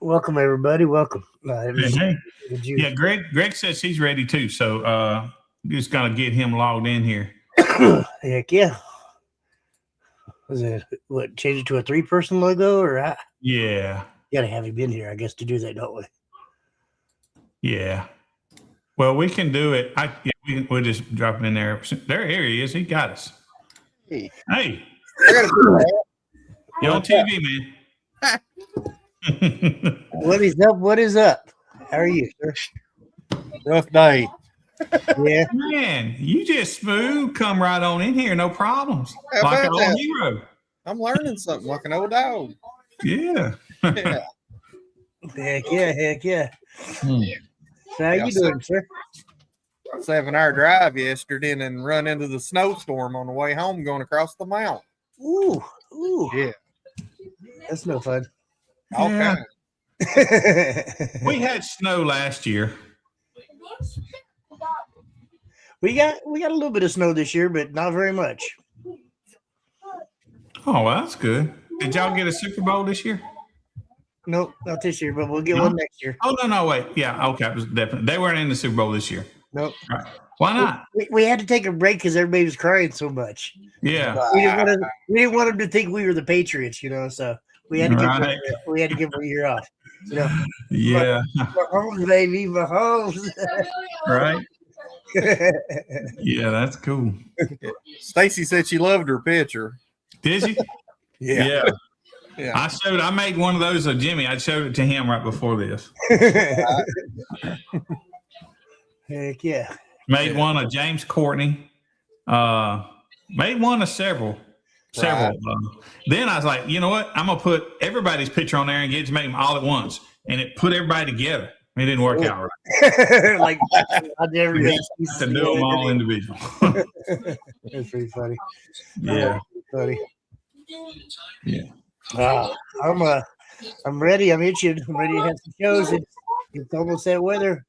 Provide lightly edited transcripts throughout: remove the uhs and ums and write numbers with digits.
Welcome, everybody. Welcome. Hey. Yeah, Greg says he's ready too. So just gotta get him logged in here. Heck yeah. Was it what? Change it to a three-person logo, or Yeah. gotta have him in here, I guess, to do that, don't we? Yeah. Well, we can do it. We'll just drop it in there. There he is. He got us. Hey. Hey. I gotta do that. You on TV, man? What is up? What is up? How are you, sir? Rough day. Yeah. Man, you just smooth. Come right on in here. No problems. How Like an about old that? hero. I'm learning something like an old dog. Yeah. Yeah. Heck yeah. Heck yeah. Hmm. So how you doing, sir? 7-hour drive yesterday and then run into the snowstorm on the way home going across the mountain. Ooh. Ooh. Yeah. That's no fun. All Yeah. kinds. We had snow last year. we got a little bit of snow this year, but not very much. Oh, well, that's good. Did y'all get a Super Bowl this year? Nope, not this year, but we'll get No? one next year. Oh, no, wait. Yeah, okay. It was definitely. They weren't in the Super Bowl this year. Nope. Right. Why not? We had to take a break because everybody was crying so much. Yeah. We didn't want them to think we were the Patriots, so we had to Right. give them a year off. Yeah. Mahomes, baby, Mahomes. Right. Yeah, that's cool. Stacy said she loved her picture. Did you? Yeah. Yeah. I made one of those of Jimmy. I showed it to him right before this. Heck yeah. Made one of James Courtney. Made one of several. Right. Then I was like, you know what? I'm gonna put everybody's picture on there and get to make them all at once, and it put everybody together. It didn't work out right. Like I never We have to do them all individual. That's pretty funny. Yeah. Funny. Yeah. I'm ready. I'm itching. I'm ready to have some shows. It's almost that weather.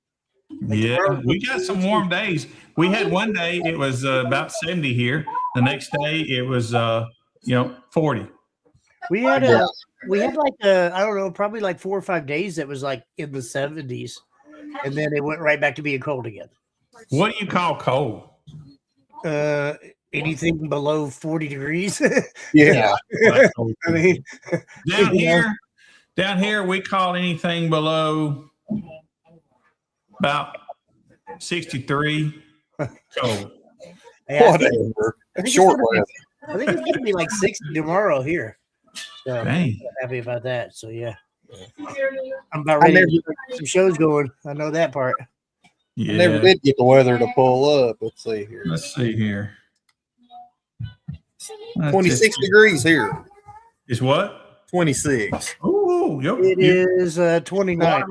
Yeah, we got some warm days. We had one day it was about 70 here. The next day it was 40. We had like I don't know, probably like 4 or 5 days that was like in the 70s, and then it went right back to being cold again. What do you call cold? Anything below 40 degrees. Yeah. I mean, down here we call anything below about 63 cold. hey, Whatever. think Short it's weather. I think it's going to be like 60 tomorrow here. So I'm Dang. happy about that. So yeah, I'm about ready to get some shows going. I know that part. I Yeah. never did get the weather to pull up. Let's see here. Let's see here. 26 degrees here. Is what? 26. Oh, It is 29.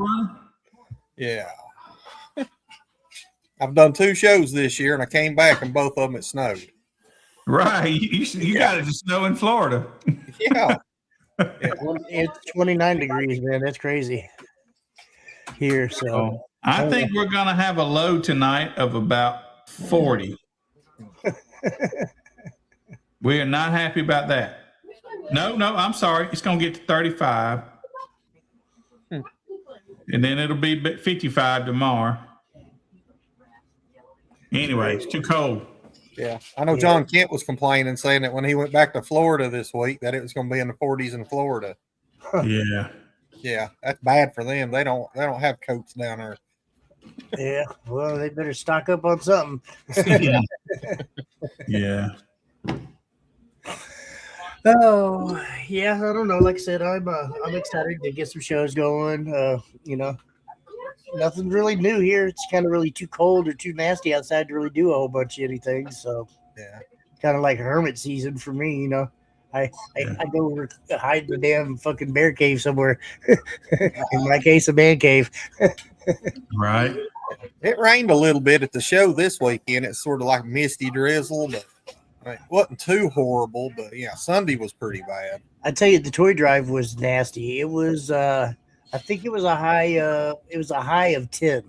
Yeah. I've done 2 shows this year and I came back and both of them it snowed. Right. You got it to snow in Florida. Yeah. It's 29 degrees, man. That's crazy here. So I think we're going to have a low tonight of about 40. We are not happy about that. No, I'm sorry. It's going to get to 35. And then it'll be 55 tomorrow. Anyway, it's too cold. Yeah. I know John Kent was complaining, saying that when he went back to Florida this week, that it was going to be in the 40s in Florida. Yeah. Yeah. That's bad for them. They don't have coats down there. yeah, well, they better stock up on something. Yeah. Oh, yeah, I don't know. Like I said, I'm excited to get some shows going. Nothing really new here. It's kind of really too cold or too nasty outside to really do a whole bunch of anything. So Yeah. kind of like hermit season for me. I go over hide in the damn fucking bear cave somewhere. In my case, a man cave. Right. It rained a little bit at the show this weekend. It's sort of like misty drizzle, but it wasn't too horrible. But yeah, Sunday was pretty bad. I tell you, the toy drive was nasty. It was, I think it was a high of 10.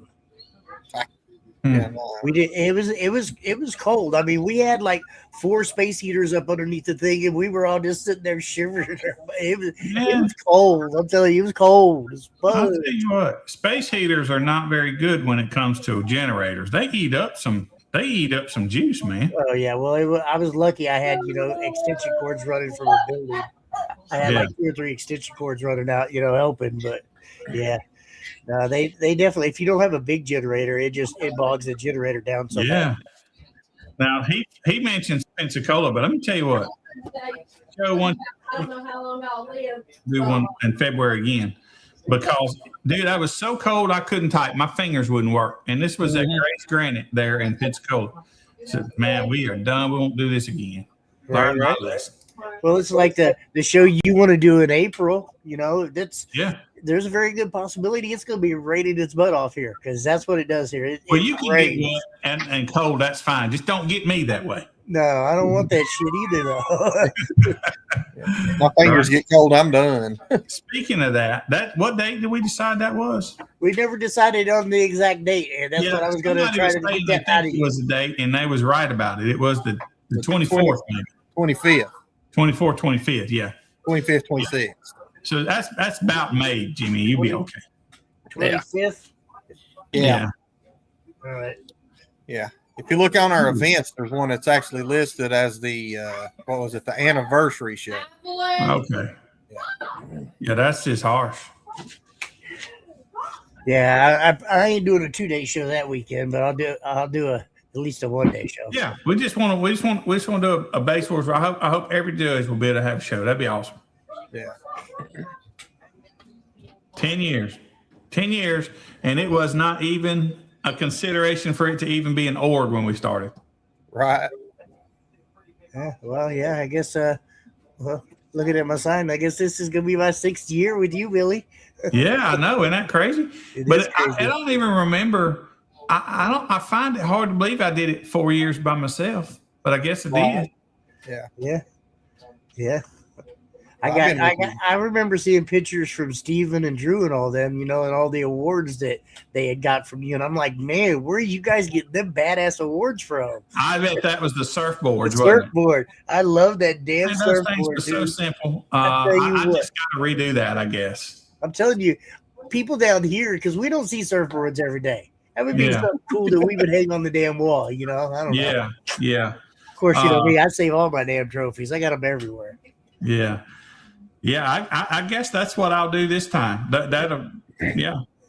Yeah, no. We did. It was cold. I mean, we had like 4 space heaters up underneath the thing, and we were all just sitting there shivering. It Yeah. was cold. I'm telling you, it was cold. It's I'll fun. tell you what, space heaters are not very good when it comes to generators. They eat up some juice, man. Oh yeah. Well, I was lucky. I had extension cords running from a building. I had Yeah. like 2 or 3 extension cords running out, helping. But yeah, no, they definitely. If you don't have a big generator, it bogs the generator down so Yeah. much. Now he mentions Pensacola, but let me tell you what. Show one, I don't know how long I'll live. do one in February again, because dude, I was so cold I couldn't type. My fingers wouldn't work, and this was at Grace Granite there in Pensacola. So man, we are done. We won't do this again. Learn my lesson. Well, it's like the show you want to do in April. Yeah. There's a very good possibility it's going to be raining its butt off here because that's what it does here. Well, it you can rains. get wet and cold. That's fine. Just don't get me that way. No, I don't want that shit either, though. My fingers get cold. I'm done. Speaking of that what date did we decide that was? We never decided on the exact date, and that's what I was going to somebody try was to saying get that they out of think it you. was the date, and they was right about it. It was the 24th, maybe. 25th, 24th, 25th. Yeah. 25th, 26th. So that's about May, Jimmy. You'll be okay. 25th? Yeah. All right. Yeah. If you look on our events, there's one that's actually listed as the the anniversary show. Okay. Yeah, that's just harsh. Yeah, I ain't doing a 2-day show that weekend, but I'll do at least a 1-day show. Yeah, we just want to do a base wars. I hope every judge will be able to have a show. That'd be awesome. Yeah. 10 years, and it was not even a consideration for it to even be an award when we started. Right. Yeah, well, yeah, I guess. Looking at my sign, I guess this is gonna be my 6th year with you, Billy. Yeah, I know, isn't that crazy? It But is crazy. I don't even remember. I find it hard to believe I did it 4 years by myself, but I guess I did. Yeah. I remember seeing pictures from Steven and Drew and all them, and all the awards that they had got from you. And I'm like, man, where are you guys getting them badass awards from? I bet that was the surfboards. The surfboard. I love that damn And those things surfboard. were so Dude. simple. I tell you I what. just got to redo that, I guess. I'm telling you, people down here, because we don't see surfboards every day. That would be Yeah. something cool that we would hang on the damn wall. I don't know. Yeah. Of course, me. I save all my damn trophies. I got them everywhere. Yeah. I guess that's what I'll do this time. That'll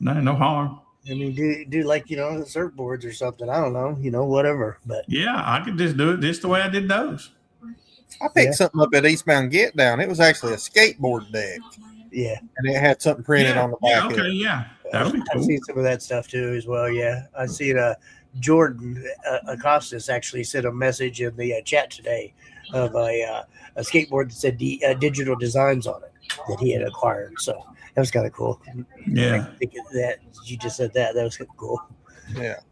no harm. I mean, do like surfboards or something. I don't know, whatever. But Yeah, I could just do it just the way I did those. I picked something up at Eastbound Get Down. It was actually a skateboard deck, yeah, and it had something printed on the back. Yeah, of okay, it. yeah. That would be I've cool. seen some of that stuff too as well. Yeah, I seen Jordan Acostas actually sent a message in the chat today of a skateboard that said digital designs on it that he had acquired. So that was kind of cool. Yeah. I think that you just said that was kind of cool.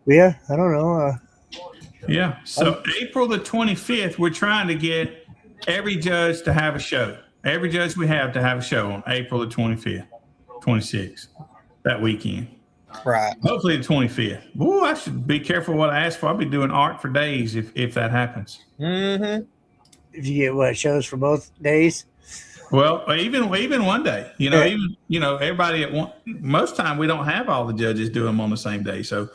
Yeah. I don't know. Yeah. So April the 25th, we're trying to get every judge to have a show. Every judge we have to have a show on April the 25th, 26th, that weekend. Right. Hopefully the 25th. Ooh, I should be careful what I ask for. I'll be doing art for days if that happens. Mm-hmm. If you get shows for both days. Well, even one day, everybody at one. Most time we don't have all the judges do them on the same day. So,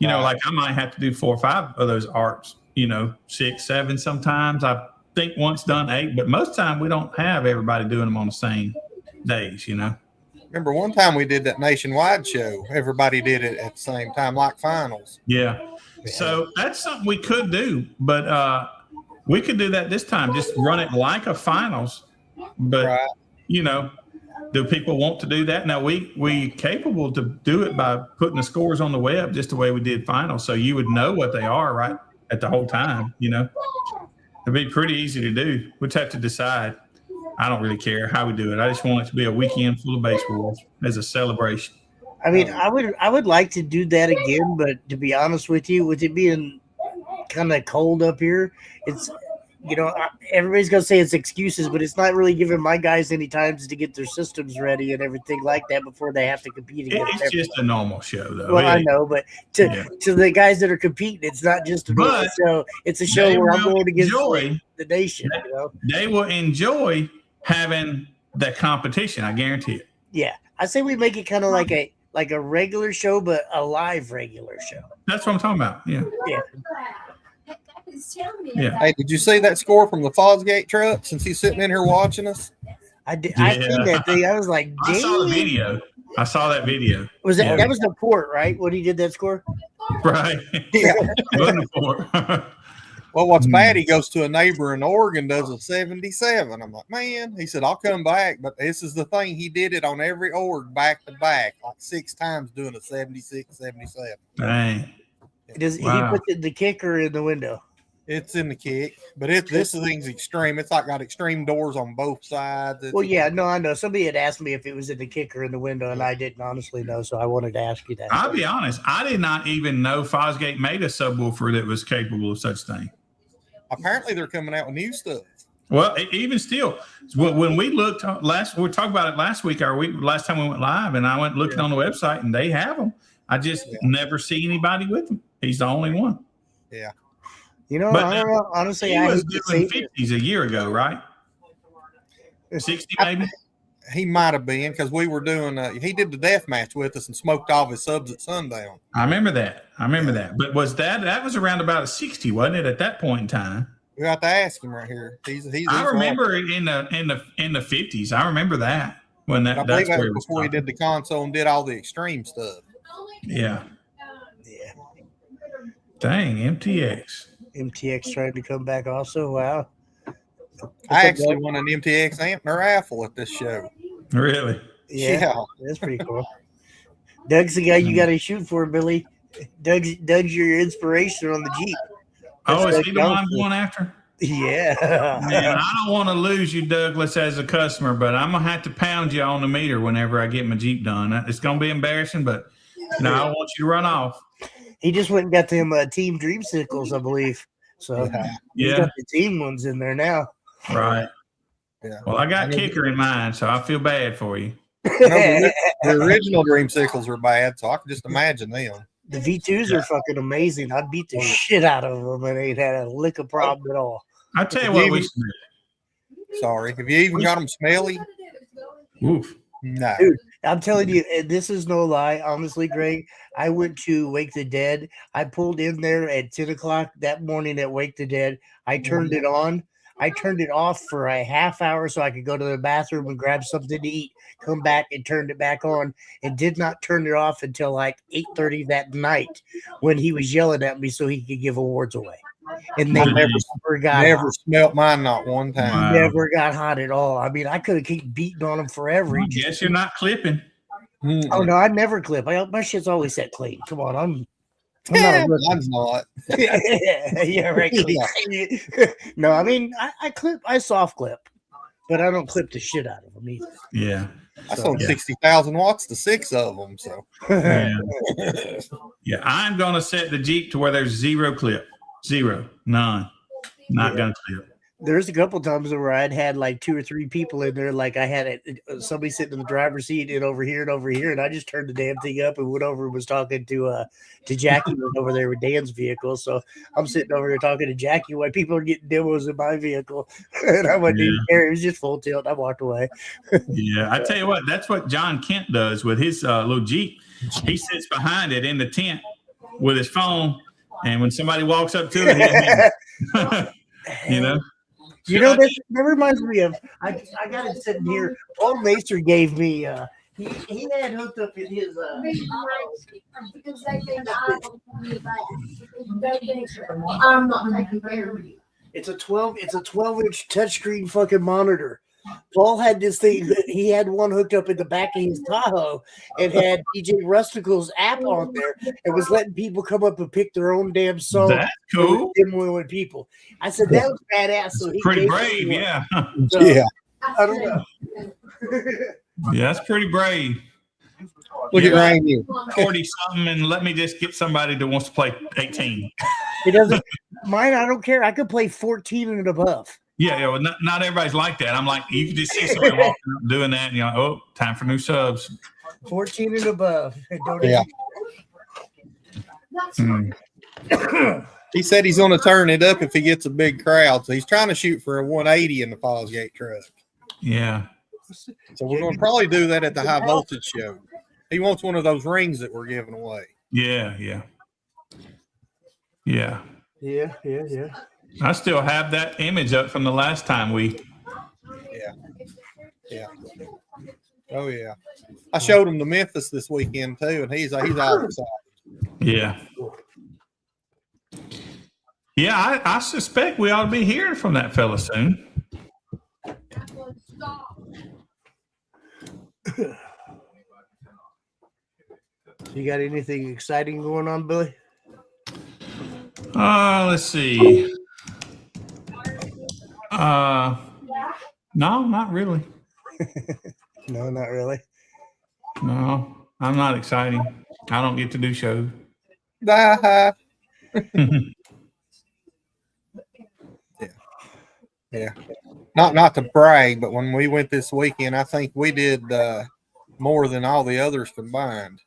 like I might have to do 4 or 5 of those arts. 6, 7 sometimes. I think once done 8, but most time we don't have everybody doing them on the same days. Remember one time we did that nationwide show. Everybody did it at the same time, like finals. Yeah. So that's something we could do, but we could do that this time. Just run it like a finals. But Right. do people want to do that? Now we capable to do it by putting the scores on the web just the way we did finals, so you would know what they are right at the whole time. It'd be pretty easy to do. We'd have to decide. I don't really care how we do it. I just want it to be a weekend full of baseball as a celebration. I mean, I would like to do that again, but to be honest with you, with it being kind of cold up here, everybody's gonna say it's excuses, but it's not really giving my guys any times to get their systems ready and everything like that before they have to compete against. It's just a normal show, though. Well, I know, but to the guys that are competing, it's not just a normal show. It's a show where I'm going against the nation. They will enjoy having that competition. I guarantee it. Yeah, I say we make it kind of like a regular show, but a live regular show. That's what I'm talking about. Yeah. Yeah. Hey, did you see that score from the Fosgate truck since he's sitting in here watching us? I did. I seen that thing. I was like, dang. I saw the video. I saw that video. Was that that was the port, right? When he did that score? Right. Yeah. Wasn't the port. Well, what's bad, he goes to a neighbor in Oregon, does a 77. I'm like, man, he said, I'll come back. But this is the thing. He did it on every org back to back, like 6 times doing a 76, 77. Dang. He puts the kicker in the window. It's in the kick, but this thing's extreme. It's like got extreme doors on both sides. I know. Somebody had asked me if it was in the kicker in the window, and I didn't honestly know, so I wanted to ask you that. I'll be honest. I did not even know Fosgate made a subwoofer that was capable of such thing. Apparently, they're coming out with new stuff. Well, even still, when we looked we talked about it last week, last time we went live, and I went looking on the website, and they have them. I just never see anybody with them. He's the only one. Yeah. I don't know. Honestly, he was doing 50s a year ago, right? 60 maybe. He might have been because we were doing. He did the death match with us and smoked all his subs at sundown. I remember that. But was that was around about a 60, wasn't it? At that point in time, we got to ask him right here. I remember it in the 50s. I remember that when I believe that was before he did the console and did all the extreme stuff. Yeah. Dang, MTX trying to come back also. Wow. I actually won an MTX amp raffle at this show. Really? Yeah. That's pretty cool. Doug's the guy you got to shoot for, Billy. Doug's your inspiration on the Jeep. Is he the one I'm going after? Yeah. Man, I don't want to lose you, Douglas, as a customer, but I'm going to have to pound you on the meter whenever I get my Jeep done. It's going to be embarrassing, but I don't want you to run off. He just went and got them Team Dreamsicles, I believe. So he's got the team ones in there now. Right. Yeah. Well, I got kicker in mind, so I feel bad for you. The original Dreamsicles were bad, so I can just imagine them. The V2s are fucking amazing. I'd beat the shit out of them, and they had a lick of problem at all. I tell you what, we should do. Sorry, have you even got them smelly? Oof. No. Dude, I'm telling you, this is no lie. Honestly, Greg, I went to Wake the Dead. I pulled in there at 10 o'clock that morning at Wake the Dead. I turned it on. I turned it off for a half hour so I could go to the bathroom and grab something to eat, come back and turned it back on, and did not turn it off until like 8:30 that night when he was yelling at me so he could give awards away. And they never smelt mine, not one time. Wow. Never got hot at all. I mean, I could have kept beating on him forever. I guess you're not clipping. Oh no, I never clip. My shit's always set clean. Come on, I'm mine's not. Yeah, right. No, I mean, I clip. I soft clip, but I don't clip the shit out of them either. Yeah. I sold 60,000 watts to 6 of them. So yeah, I'm gonna set the Jeep to where there's 0 clip. 0, none, not gonna clip. There's a couple times where I'd had like 2 or 3 people in there. Like I had somebody sitting in the driver's seat and over here, and I just turned the damn thing up and went over and was talking to Jackie over there with Dan's vehicle. So I'm sitting over there talking to Jackie while people are getting demos in my vehicle, and I wasn't even there. It was just full tilt. I walked away. Yeah, I tell you what, that's what John Kent does with his little Jeep. He sits behind it in the tent with his phone, and when somebody walks up to it, you know. You know, that reminds me of I got it sitting here. Paul Macer gave me he had hooked up in his because they think I'm not taking care of you. it's a 12-inch touchscreen fucking monitor. Paul had this thing. He had one hooked up in the back of his Tahoe and had DJ Rusticle's app on there and was letting people come up and pick their own damn song. That's cool. Demoing people. I said that was badass. So he pretty brave, yeah. So, yeah. I don't know. Yeah, that's pretty brave. Look at Ryan here. 40 something, and let me just get somebody that wants to play 18. It doesn't. Mine, I don't care. I could play 14 and above. Yeah, well, not everybody's like that. I'm like, you can just see somebody walking up doing that, and you're like, oh, time for new subs. 14 and above. Don't Yeah. He said he's going to turn it up if he gets a big crowd. So he's trying to shoot for a 180 in the Falls Gate truck. Yeah. So we're going to probably do that at the high voltage show. He wants one of those rings that we're giving away. Yeah. Yeah. I still have that image up from the last time we. Yeah. Oh yeah. I showed him the Memphis this weekend too, and he's all excited. Yeah. Yeah, I suspect we ought to be hearing from that fella soon. You got anything exciting going on, Billy? Let's see. No, not really. No, not really. No, I'm not exciting. I don't get to do shows. Yeah. Not to brag, but when we went this weekend, I think we did more than all the others combined.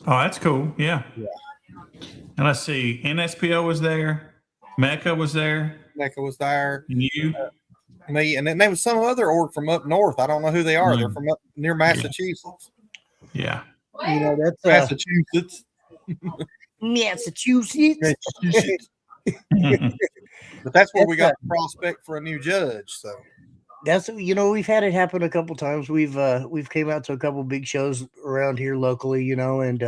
Oh, that's cool. Yeah. And let's see. NSPO was there. Mecca was there. Mecca was there. And you. Me, and then there was some other org from up north. I don't know who they are. They're from up near Massachusetts. Yeah. You know, that's Massachusetts. Massachusetts. But that's where we got the prospect for a new judge. So That's, you know, we've had it happen a couple times. We've came out to a couple big shows around here locally, you know, and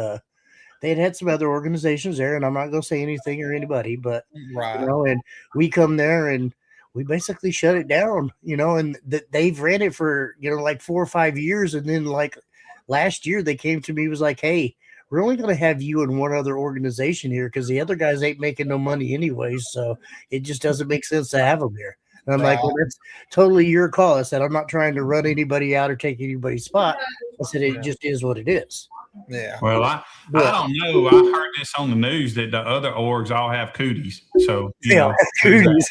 they had some other organizations there, and I'm not gonna say anything or anybody, but right. you know, and we come there and we basically shut it down, you know, and they've ran it for, you know, like 4 or 5 years, and then like last year they came to me, was like, hey, we're only going to have you and one other organization here because the other guys ain't making no money anyways, so it just doesn't make sense to have them here. And I'm like, well, that's totally your call. I said, I'm not trying to run anybody out or take anybody's spot. I said, it just is what it is. Yeah. Well, I don't know. I heard this on the news that the other orgs all have cooties. So, you know, cooties.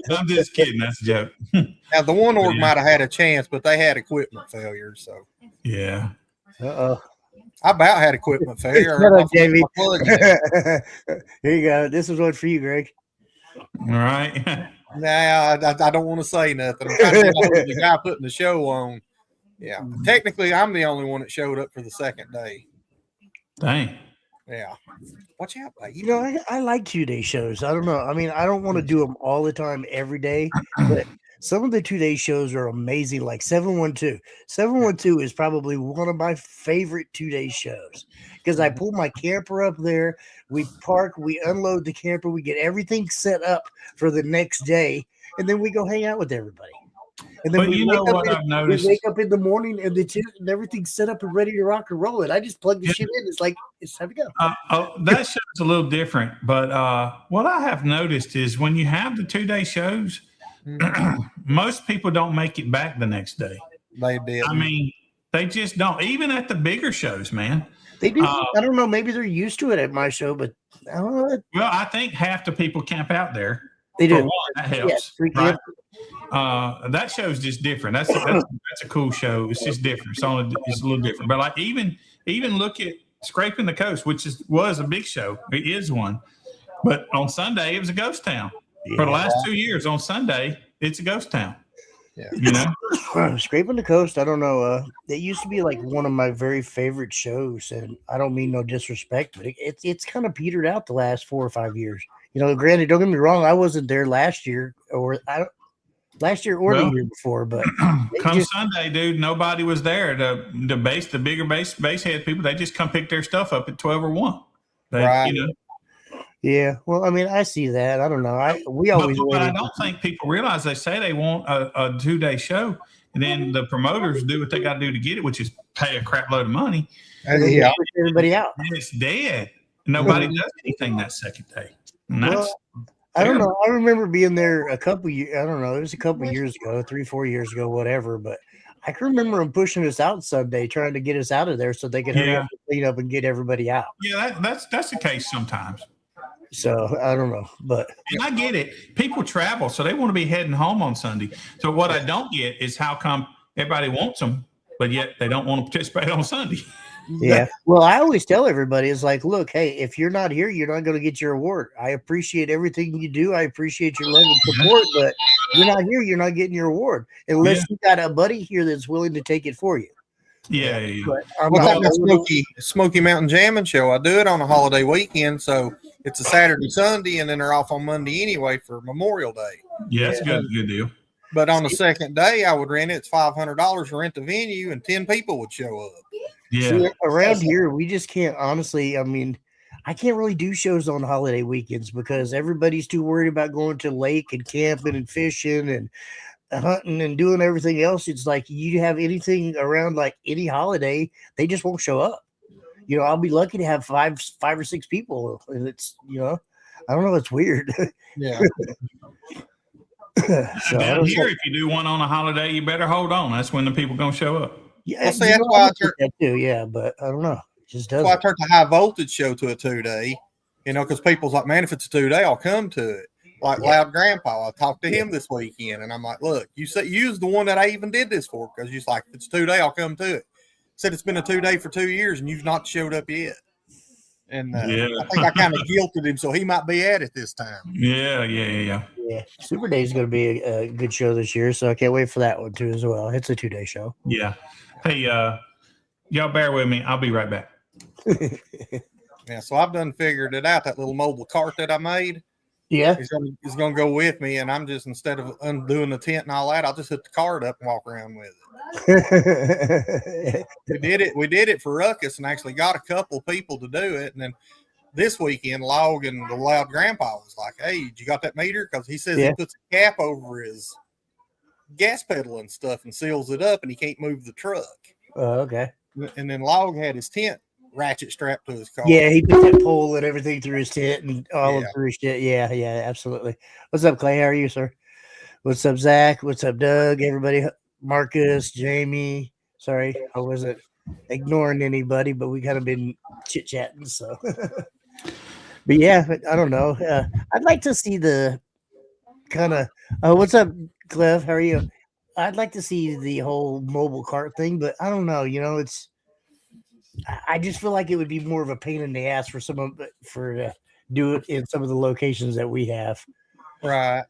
I'm just kidding. That's a joke. Now, the one org might have had a chance, but they had equipment failure. So, yeah. Uh-oh. I about had equipment failure. Shut up, Jamie. Here you go. This is one for you, Greg. All right. Nah, I don't want to say nothing. I'm trying to get hold of the guy putting the show on. Yeah. Technically, I'm the only one that showed up for the second day. Dang. Yeah. Watch out, buddy. You know, I like 2-day shows. I don't know. I mean, I don't want to do them all the time every day, but some of the 2-day shows are amazing, like 712. 712 is probably one of my favorite 2-day shows because I pull my camper up there, we park, we unload the camper, we get everything set up for the next day, and then we go hang out with everybody. And then But you know what I've noticed? We wake up in the morning and and everything's set up and ready to rock and roll. And I just plug the shit in. It's like, it's time to go. That show's a little different. But what I have noticed is when you have the 2-day shows, most people don't make it back the next day. They did. I mean, they just don't. Even at the bigger shows, man. They do. I don't know. Maybe they're used to it at my show, but I don't know. Well, I think half the people camp out there. They do. For one, that helps. Yes, right? That show's just different. That's a cool show. It's just different. It's a little different. But like even look at Scraping the Coast, which was a big show. It is one. But on Sunday, it was a ghost town. Yeah. For the last 2 years, on Sunday, it's a ghost town. Yeah. You know? Scraping the Coast, I don't know. It used to be like one of my very favorite shows, and I don't mean no disrespect, but it's kind of petered out the last 4 or 5 years. You know, granted, don't get me wrong, I wasn't there last year or the year before, but Sunday, dude, nobody was there. The bigger base head people, they just come pick their stuff up at 12 or 1. Right. You know. Yeah, well, I mean, I see that. I don't know. But I don't think people realize they say they want a 2-day show, and then the promoters do what they got to do to get it, which is pay a crap load of money. Yeah, everybody out. And it's dead. Nobody does anything that second day. Well, I don't know. I remember being there a couple years. I don't know. It was a couple years ago, 3-4 years ago, whatever. But I can remember them pushing us out Sunday, trying to get us out of there so they could hurry up and clean up and get everybody out. Yeah, that's the case sometimes. So I don't know, but And I get it. People travel, so they want to be heading home on Sunday. So what I don't get is how come everybody wants them, but yet they don't want to participate on Sunday. yeah. Well, I always tell everybody, it's like, look, hey, if you're not here, you're not going to get your award. I appreciate everything you do. I appreciate your love and support, but you're not here, you're not getting your award unless you got a buddy here that's willing to take it for you. Yeah. But I'm Well, not- that's my Smoky Mountain Jamming Show. I do it on a holiday weekend, so it's a Saturday, Sunday, and then they're off on Monday anyway for Memorial Day. Yeah, that's a good deal. But on the second day, I would rent it. It's $500 to rent the venue, and 10 people would show up. Yeah. See, around here, we just can't, honestly. I mean, I can't really do shows on holiday weekends because everybody's too worried about going to lake and camping and fishing and hunting and doing everything else. It's like you have anything around like any holiday, they just won't show up. You know, I'll be lucky to have five or six people, and it's, you know, I don't know, it's weird. Yeah. So, I Down don't here, know. if you do one on a holiday, you better hold on. That's when the people gonna show up. Yeah, Well, see, you that's know, why I look at that too. Yeah, but I don't know. It just So I doesn't. turned the high voltage show to a 2-day, you know, because people's like, man, if it's a 2-day, I'll come to it. Like Loud Grandpa, I talked to him this weekend, and I'm like, look, you said use the one that I even did this for, because you're like, if it's a 2-day, I'll come to it. Said it's been a 2-day for 2 years, and you've not showed up yet. And I think I kind of guilted him, so he might be at it this time. Yeah. Yeah, Super Day is going to be a good show this year, so I can't wait for that one too as well. It's a 2-day show. Yeah. Hey, y'all bear with me. I'll be right back. Yeah, so I've done figured it out. That little mobile cart that I made, Yeah, he's gonna go with me, and I'm just, instead of undoing the tent and all that, I'll just hook the cart up and walk around with it. We did it for Ruckus, and actually got a couple people to do it. And then this weekend, Log and the Loud Grandpa was like, "Hey, you got that meter?" Because he says Yeah. he puts a cap over his gas pedal and stuff and seals it up, and he can't move the truck. okay. And then Log had his tent ratchet strapped to his car. Yeah, he put that pole and everything through his tent and all Yeah. through his shit. Yeah, absolutely. What's up, Clay? How are you, sir? What's up, Zach? What's up, Doug? Everybody, Marcus, Jamie. Sorry, I wasn't ignoring anybody, but we kind of been chit chatting. So, but yeah, I don't know. I'd like to see the kind of. What's up, Clef? How are you? I'd like to see the whole mobile cart thing, but I don't know. You know, it's. I just feel like it would be more of a pain in the ass for someone do it in some of the locations that we have. Right.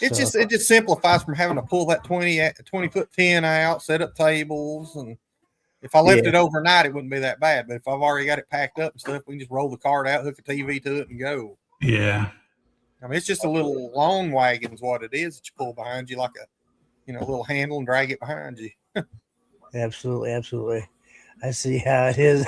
It So- just simplifies from having to pull that 20-foot 10 out, set up tables, and if I left Yeah. it overnight, it wouldn't be that bad. But if I've already got it packed up and stuff, we can just roll the cart out, hook a TV to it, and go. Yeah. I mean, it's just a little lawn wagon is what it is that you pull behind you, like a little handle, and drag it behind you. Absolutely. I see how it is.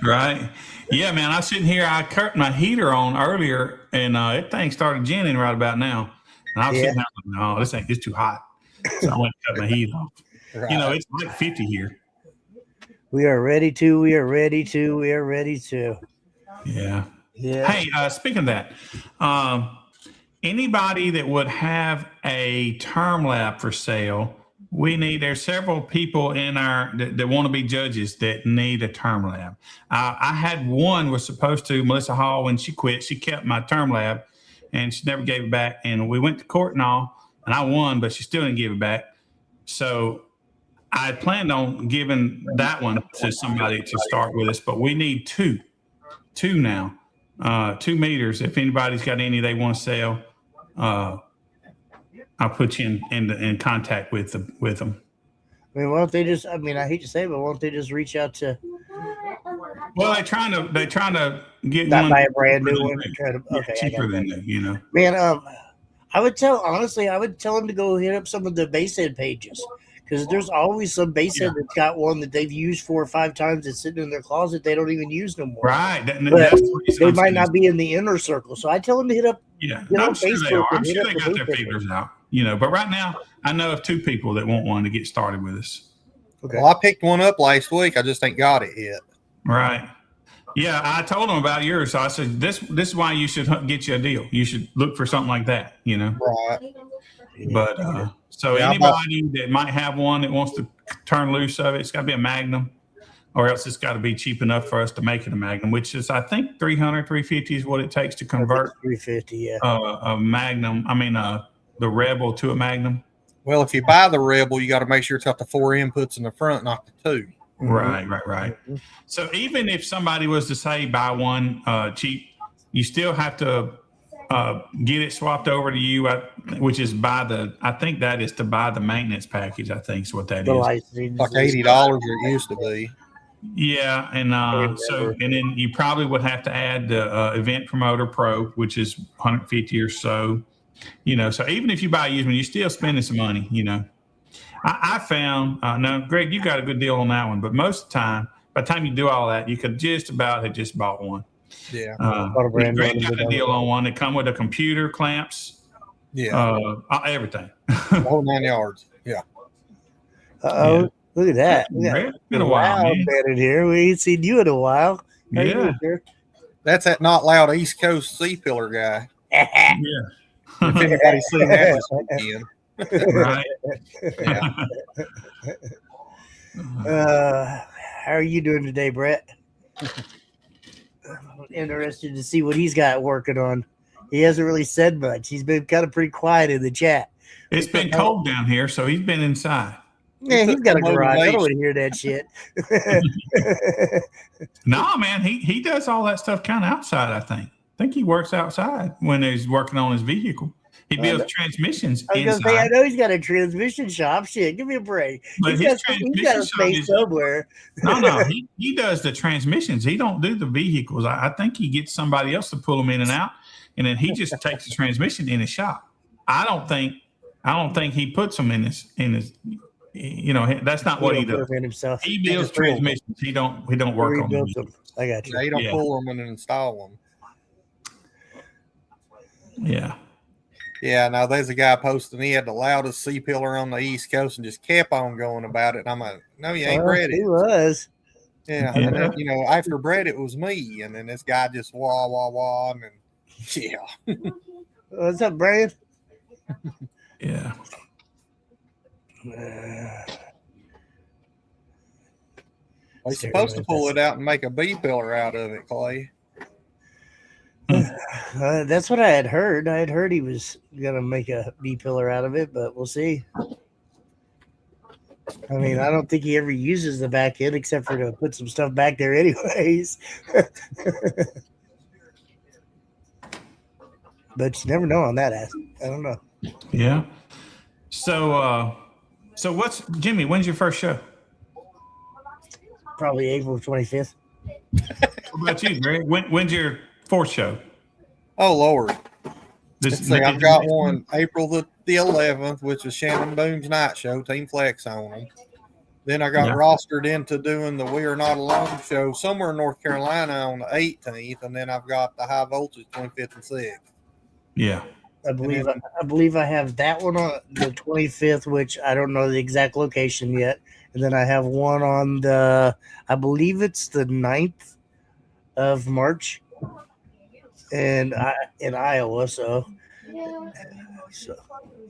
Right. Yeah, man. I was sitting here. I cut my heater on earlier, and that thing started ginning right about now. And I was sitting there like, no, this ain't. It's too hot. So I went and cut my heat off. Right. You know, it's like 50 here. We are ready to. Yeah. Yeah. Hey, speaking of that, anybody that would have a term lab for sale, there's several people in that want to be judges that need a term lab. I had one was supposed to, Melissa Hall, when she quit, she kept my term lab and she never gave it back. And we went to court and all, and I won, but she still didn't give it back. So I planned on giving that one to somebody to start with us, but we need two now. 2 meters. If anybody's got any they want to sell, I'll put you in contact with them. I mean, why don't they just? I mean, I hate to say it, but why don't they just reach out to Well, they're trying to get not one buy a brand new cheaper one? than Try to, new. okay, I Cheaper got than that. new, you know. Man, I would tell them to go hit up some of the basehead pages because there's always some basehead that's got one that they've used 4 or 5 times that's sitting in their closet they don't even use no more. Right. But That's the reason they I'm might saying not be in the inner circle, so I tell them to hit up. Yeah, Get on I'm sure they Facebook are. I'm and hit sure up they the got their Facebook. feelers out, you know. But right now, I know of 2 people that want one to get started with us. Okay. Well, I picked one up last week. I just ain't got it yet. Right. Yeah, I told them about yours. So I said, this is why you should get you a deal. You should look for something like that, you know. Right. But so Yeah, anybody that might have one that wants to turn loose of it, it's got to be a Magnum or else it's got to be cheap enough for us to make it a Magnum, which is, I think, 300, 350 is what it takes to convert 350, yeah. a Magnum. I mean, the Rebel to a Magnum. Well, if you buy the Rebel, you got to make sure it's got the 4 inputs in the front, not the 2. Right. Mm-hmm. So even if somebody was to say buy one cheap, you still have to get it swapped over to you, which is I think that is to buy the maintenance package. I think is what that The is. licensing. Like $80 it used to be. Yeah, and then you probably would have to add the Event Promoter Pro, which is 150 or so. So even if you buy a used one, you're still spending some money. I found now, Greg, you got a good deal on that one, but most of the time, by the time you do all that, you could just about have just bought one. Yeah. Greg got a deal on one that come with a computer, clamps, everything. Whole 9 yards. Yeah. Uh-oh. Look at that. It's been a while, man. Man in here. We ain't seen you in a while. How you Yeah. doing, sir? That's that not loud East Coast C-pillar guy. Yeah. If anybody's seen that this weekend. Right. How are you doing today, Brett? I'm interested to see what he's got working on. He hasn't really said much. He's been kind of pretty quiet in the chat. It's been cold down here, so he's been inside. Yeah, he's got a garage. I don't want to hear that shit. No, man, he does all that stuff kind of outside, I think he works outside when he's working on his vehicle. He builds transmissions I was inside. gonna say, I know he's got a transmission shop. Shit, give me a break. But He's his got a transmission space shop is- somewhere. No, he does the transmissions. He don't do the vehicles. I think he gets somebody else to pull them in and out, and then he just takes the transmission in his shop. I don't think he puts them in his. That's not what he don't put does. them in himself. He builds transmissions. He don't work on them. Rebuilds them. I got you. Yeah, you don't pull them and install them. Yeah. Yeah, now there's a guy posting he had the loudest C-pillar on the East Coast and just kept on going about it. And I'm like, no, you ain't Brett. He was. Yeah. And then, after Brett, it was me. And then this guy just wah, wah, wah. And then, yeah. What's up, Brian? Yeah. They're supposed to pull it out and make a B-pillar out of it, Clay. That's what I had heard. I had heard he was gonna make a B pillar out of it, but we'll see. I mean, I don't think he ever uses the back end except for to put some stuff back there, anyways. But you never know on that ass. I don't know. Yeah. So what's Jimmy? When's your first show? Probably April 25th. What about you, Greg? When's your fourth show? Oh, Lord. This, See, I've got one April the 11th, which is Shannon Boone's night show, Team Flex on them. Then I got rostered into doing the We Are Not Alone show somewhere in North Carolina on the 18th, and then I've got the High Voltage 25th and 6th. Yeah. I believe I have that one on the 25th, which I don't know the exact location yet. And then I have one on I believe it's the 9th of March. And in Iowa, so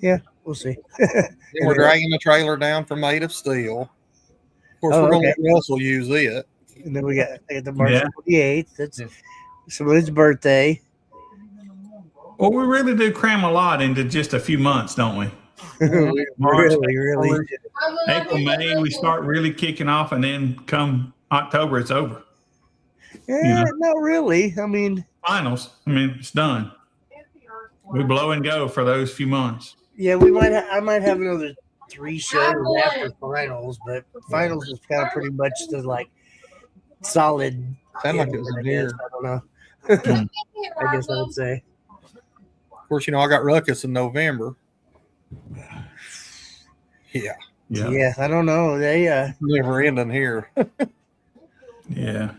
yeah, we'll see. Then we're dragging the trailer down for Made of Steel. Of course, we're going to let Russell use it. And then we got the March 28th. That's somebody's birthday. Well, we really do cram a lot into just a few months, don't we? March, really. April, May, we start really kicking off, and then come October, it's over. Yeah, not really. I mean, finals. It's done. We blow and go for those few months. Yeah, I might have another 3 shows after finals, but finals is kind of pretty much the solid. Sound like it was near. I don't know. I guess I would say. Of course, I got Ruckus in November. Yeah. I don't know. They never ending here. Yeah.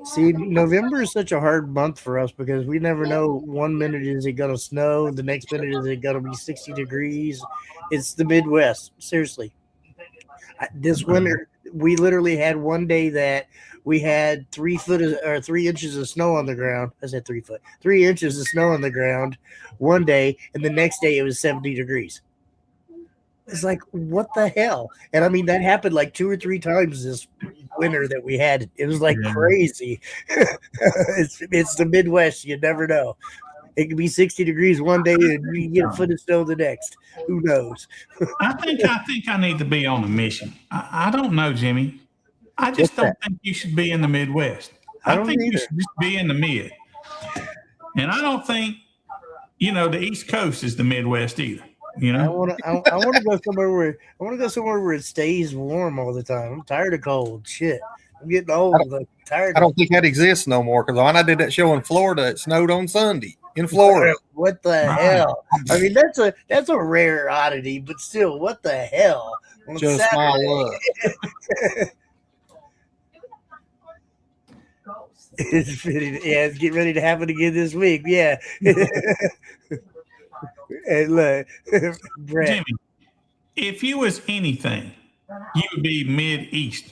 See, November is such a hard month for us because we never know. One minute is it gonna snow, the next minute is it gonna be 60 degrees. It's the Midwest, seriously. This winter, we literally had one day that we had 3 inches of snow on the ground. I said 3 foot, 3 inches of snow on the ground one day, and the next day it was 70 degrees. It's like, what the hell? And I mean, that happened like 2 or 3 times this winter that we had. It was like Yeah. crazy. It's the Midwest. You never know. It could be 60 degrees one day and you can get a foot of snow the next. Who knows? I think I need to be on a mission. I don't know, Jimmy. I just What's don't that? think you should be in the Midwest. I don't think you either. should just be in the mid. And I don't think, the East Coast is the Midwest either. I want to go somewhere where it stays warm all the time. I'm tired of cold. Shit. I'm getting old. I'm tired. I don't think that exists no more because when I did that show in Florida, it snowed on Sunday in Florida. What the hell? I mean, that's a rare oddity, but still, what the hell? On Just Saturday- my luck. It's getting ready to happen again this week. Yeah. And look, Brett. Jimmy, if you was anything, you would be mid-east.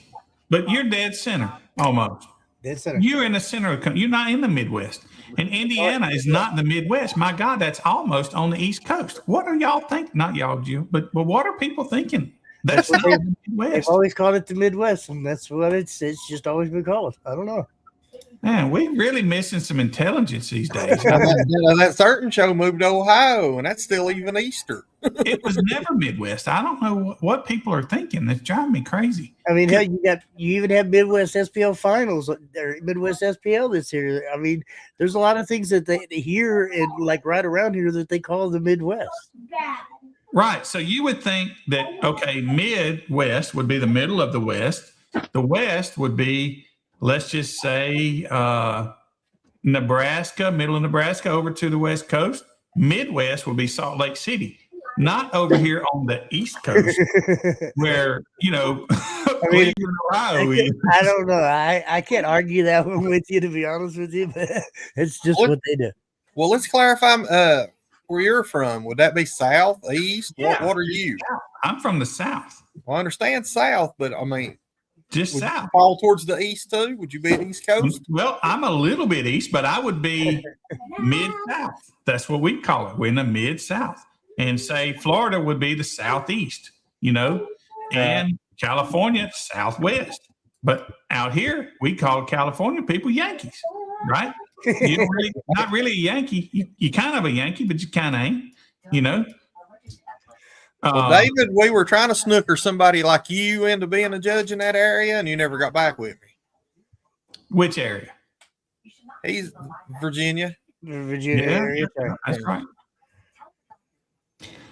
But you're dead center almost. That's You're in the center of the country. You're not in the Midwest. And Indiana is not the Midwest. My God, that's almost on the East Coast. What are y'all thinking? Not y'all, Jill, but what are people thinking? That's what not the they've Midwest. always called it the Midwest, and that's what it's just always been called. I don't know. Man, we're really missing some intelligence these days. Now, that certain show moved to Ohio, and that's still even Easter. It was never Midwest. I don't know what people are thinking. That's driving me crazy. I mean, hell, you even have Midwest SPL finals or Midwest SPL this year. I mean, there's a lot of things that they here and like right around here that they call the Midwest. Right. So you would think that, okay, Midwest would be the middle of the West. The West would be, let's just say, Nebraska, middle of Nebraska over to the West Coast. Midwest would be Salt Lake City, not over here on the East Coast where, Cleveland, Ohio is. I don't know. I can't argue that one with you, to be honest with you, but it's just what they do. Well, let's clarify where you're from. Would that be south, east? Yeah. What are you? I'm from the South, Well, I understand south, but I mean, just would south. you fall towards the east too? Would you be at East Coast? Well, I'm a little bit east, but I would be mid-south. That's what we call it. We're in the mid-south. And say Florida would be the southeast, and California, southwest. But out here, we call California people Yankees, right? You're not really a Yankee. You kind of a Yankee, but you kind of ain't, Well, David, we were trying to snooker somebody like you into being a judge in that area, and you never got back with me. Which area? He's Virginia. Virginia area. That's right.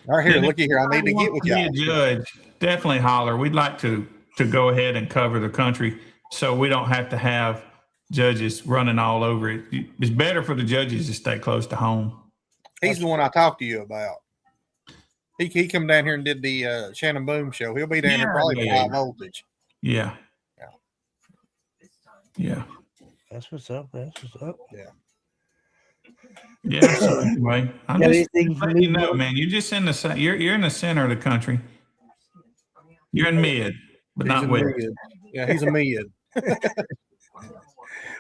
All right, here, And looky here. I need to get with Be a you. judge. Definitely holler. We'd like to go ahead and cover the country, so we don't have to have judges running all over it. It's better for the judges to stay close to home. He's the one I talked to you about. He come down here and did the Shannon Boom show. He'll be down here probably for high voltage. Yeah. That's what's up. Yeah. So anyway, I'm Got just anything for letting you me, know, bro? man. You're just in the you're in the center of the country. You're in mid, but He's not a west. mid. Yeah, he's a mid.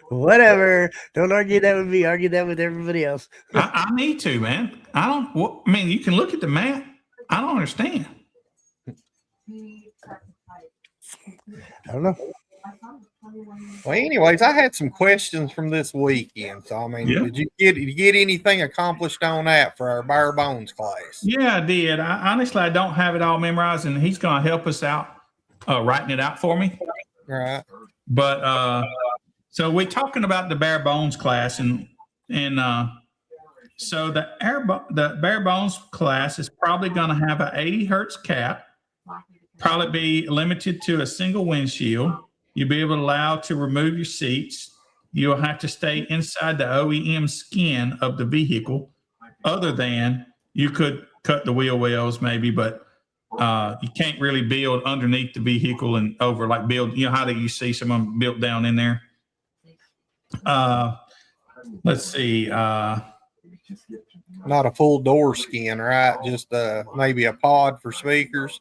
Whatever. Don't argue that with me. Argue that with everybody else. I need to, man. I mean, you can look at the map. I don't understand. I don't know. Well, anyways, I had some questions from this weekend. So, I mean, Yeah. did you get anything accomplished on that for our bare bones class? Yeah, I did. Honestly, I don't have it all memorized, and he's going to help us out writing it out for me. Right. But so we're talking about the bare bones class, and so the bare bones class is probably going to have an 80 hertz cap, probably be limited to a single windshield. You'll be able to allow to remove your seats. You'll have to stay inside the OEM skin of the vehicle, other than you could cut the wheel wells maybe, but you can't really build underneath the vehicle and over, like build, how do you see someone built down in there? Let's see. Not a full door skin, right? Just maybe a pod for speakers.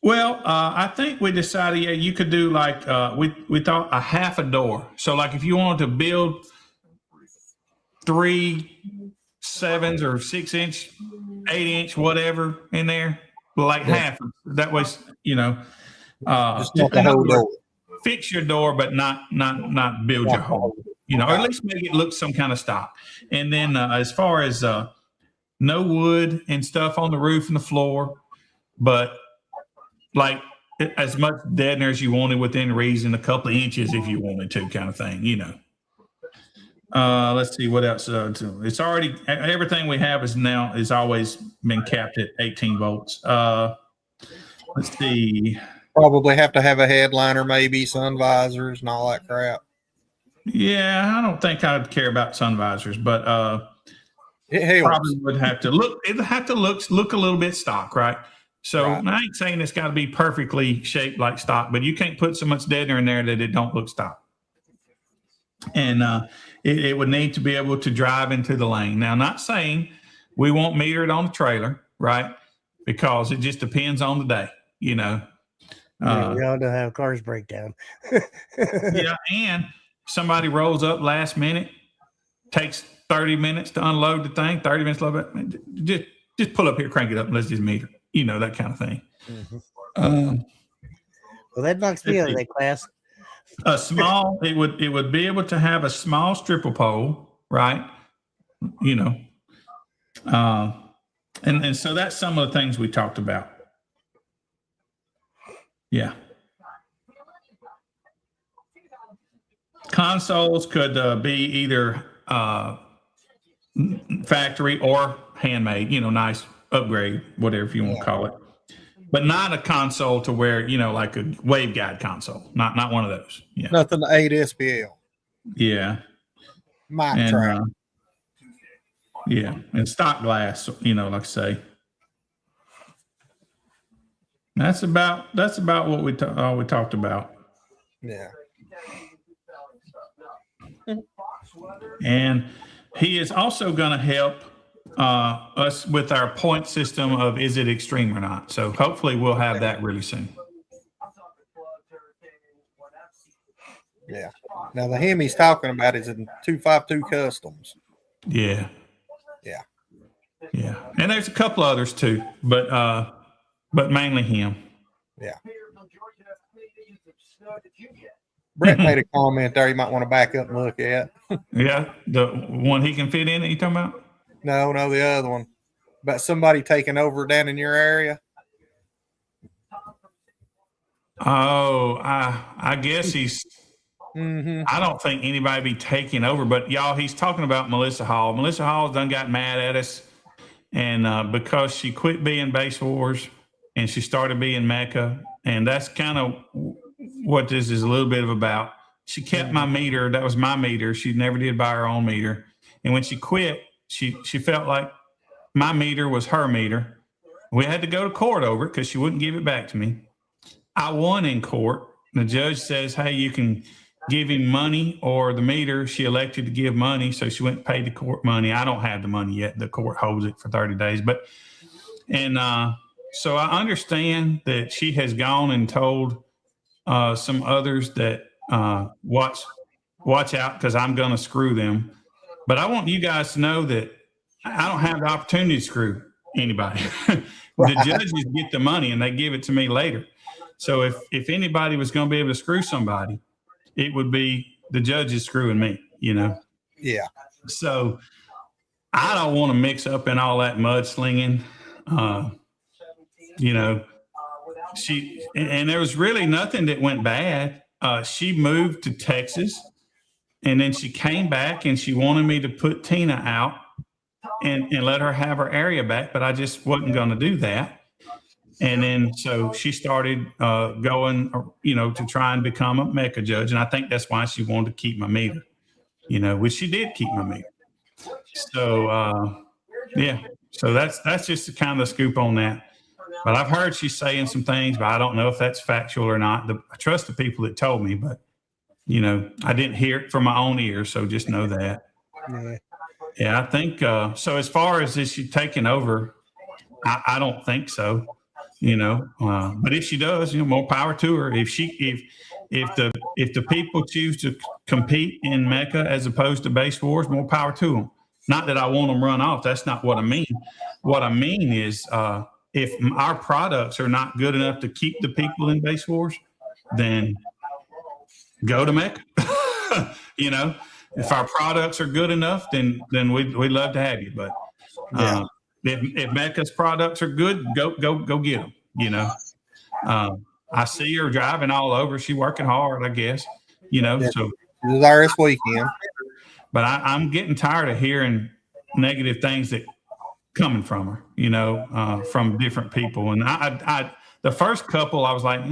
Well, I think we decided, you could do like, we thought a half a door. So like if you wanted to build 3 7s or 6 inch, 8 inch, whatever in there, like Yeah. half. That way, you know, Just not the in other whole words, door. fix your door, but not build your hole. You know, or at least make it look some kind of stock. And then as far as no wood and stuff on the roof and the floor, but like as much deadener as you wanted within reason, a couple of inches if you wanted to, kind of thing, you know. Let's see what else. It's already everything we have is always been capped at 18 volts. Let's see. Probably have to have a headliner, maybe sun visors and all that crap. Yeah, I don't think I'd care about sun visors, but It helps. probably would have to look. It'd have to look a little bit stock, right? So Right. I ain't saying it's got to be perfectly shaped like stock, but you can't put so much deadener in there that it don't look stock. And it would need to be able to drive into the lane. Now, not saying we won't meter it on the trailer, right? Because it just depends on the day, you know. We all know how cars break down. Yeah, and somebody rolls up last minute, takes 30 minutes to unload the thing, 30 minutes load it. Just pull up here, crank it up, and let's just meter. You know, that kind of thing. Well, that knocks me out of that class. A small, it would be able to have a small stripper pole, right? You know, and so that's some of the things we talked about. Yeah. Consoles could be either factory or handmade, you know, nice upgrade, whatever you want to call it, but not a console to where, you know, like a waveguide console, not one of those. Yeah. Nothing to 8 SPL. Yeah. Might try. Yeah. And stock glass, you know, like I say. That's about what we talked about. Yeah. And he is also going to help us with our point system of is it extreme or not. So hopefully we'll have that really soon. Yeah. Now the hem he's talking about is in 252 customs. Yeah. Yeah. Yeah. And there's a couple others too, but mainly him. Yeah. Brett made a comment there you might want to back up and look at. Yeah. The one he can fit in that you talking about? No, the other one. About somebody taking over down in your area. Oh, I guess he's Mm-hmm. I don't think anybody be taking over, but y'all, he's talking about Melissa Hall. Melissa Hall's done got mad at us. And because she quit being Base Wars and she started being Mecca, and that's kind of what this is a little bit of about. She kept my meter. That was my meter. She never did buy her own meter. And when she quit, she felt like my meter was her meter. We had to go to court over it because she wouldn't give it back to me. I won in court. The judge says, hey, you can give him money or the meter. She elected to give money, so she went and paid the court money. I don't have the money yet. The court holds it for 30 days. So I understand that she has gone and told some others that watch out because I'm going to screw them. But I want you guys to know that I don't have the opportunity to screw anybody. The judges get the money and they give it to me later. So if anybody was going to be able to screw somebody, it would be the judges screwing me, you know? Yeah. So I don't want to mix up in all that mudslinging. You know, and there was really nothing that went bad. She moved to Texas and then she came back and she wanted me to put Tina out and let her have her area back, but I just wasn't going to do that. And then so she started going, you know, to try and become a Mecca judge. And I think that's why she wanted to keep my meter, you know, which she did keep my meter. So, yeah, so that's just the kind of the scoop on that. But I've heard she's saying some things, but I don't know if that's factual or not. I trust the people that told me, but, you know, I didn't hear it from my own ears. So just know that. Yeah, I think so. As far as is she taking over, I don't think so. You know, but if she does, you know, more power to her. If the people choose to compete in Mecca as opposed to Base Wars, more power to them. Not that I want them run off. That's not what I mean. What I mean is if our products are not good enough to keep the people in base wars, then go to Mecca. You know, if our products are good enough, then we'd love to have you. But if Mecca's products are good, go get them. You know, I see her driving all over. She's working hard, I guess. You know, so It was there this weekend. but I'm getting tired of hearing negative things that coming from her. You know, from different people. And I the first couple, I was like,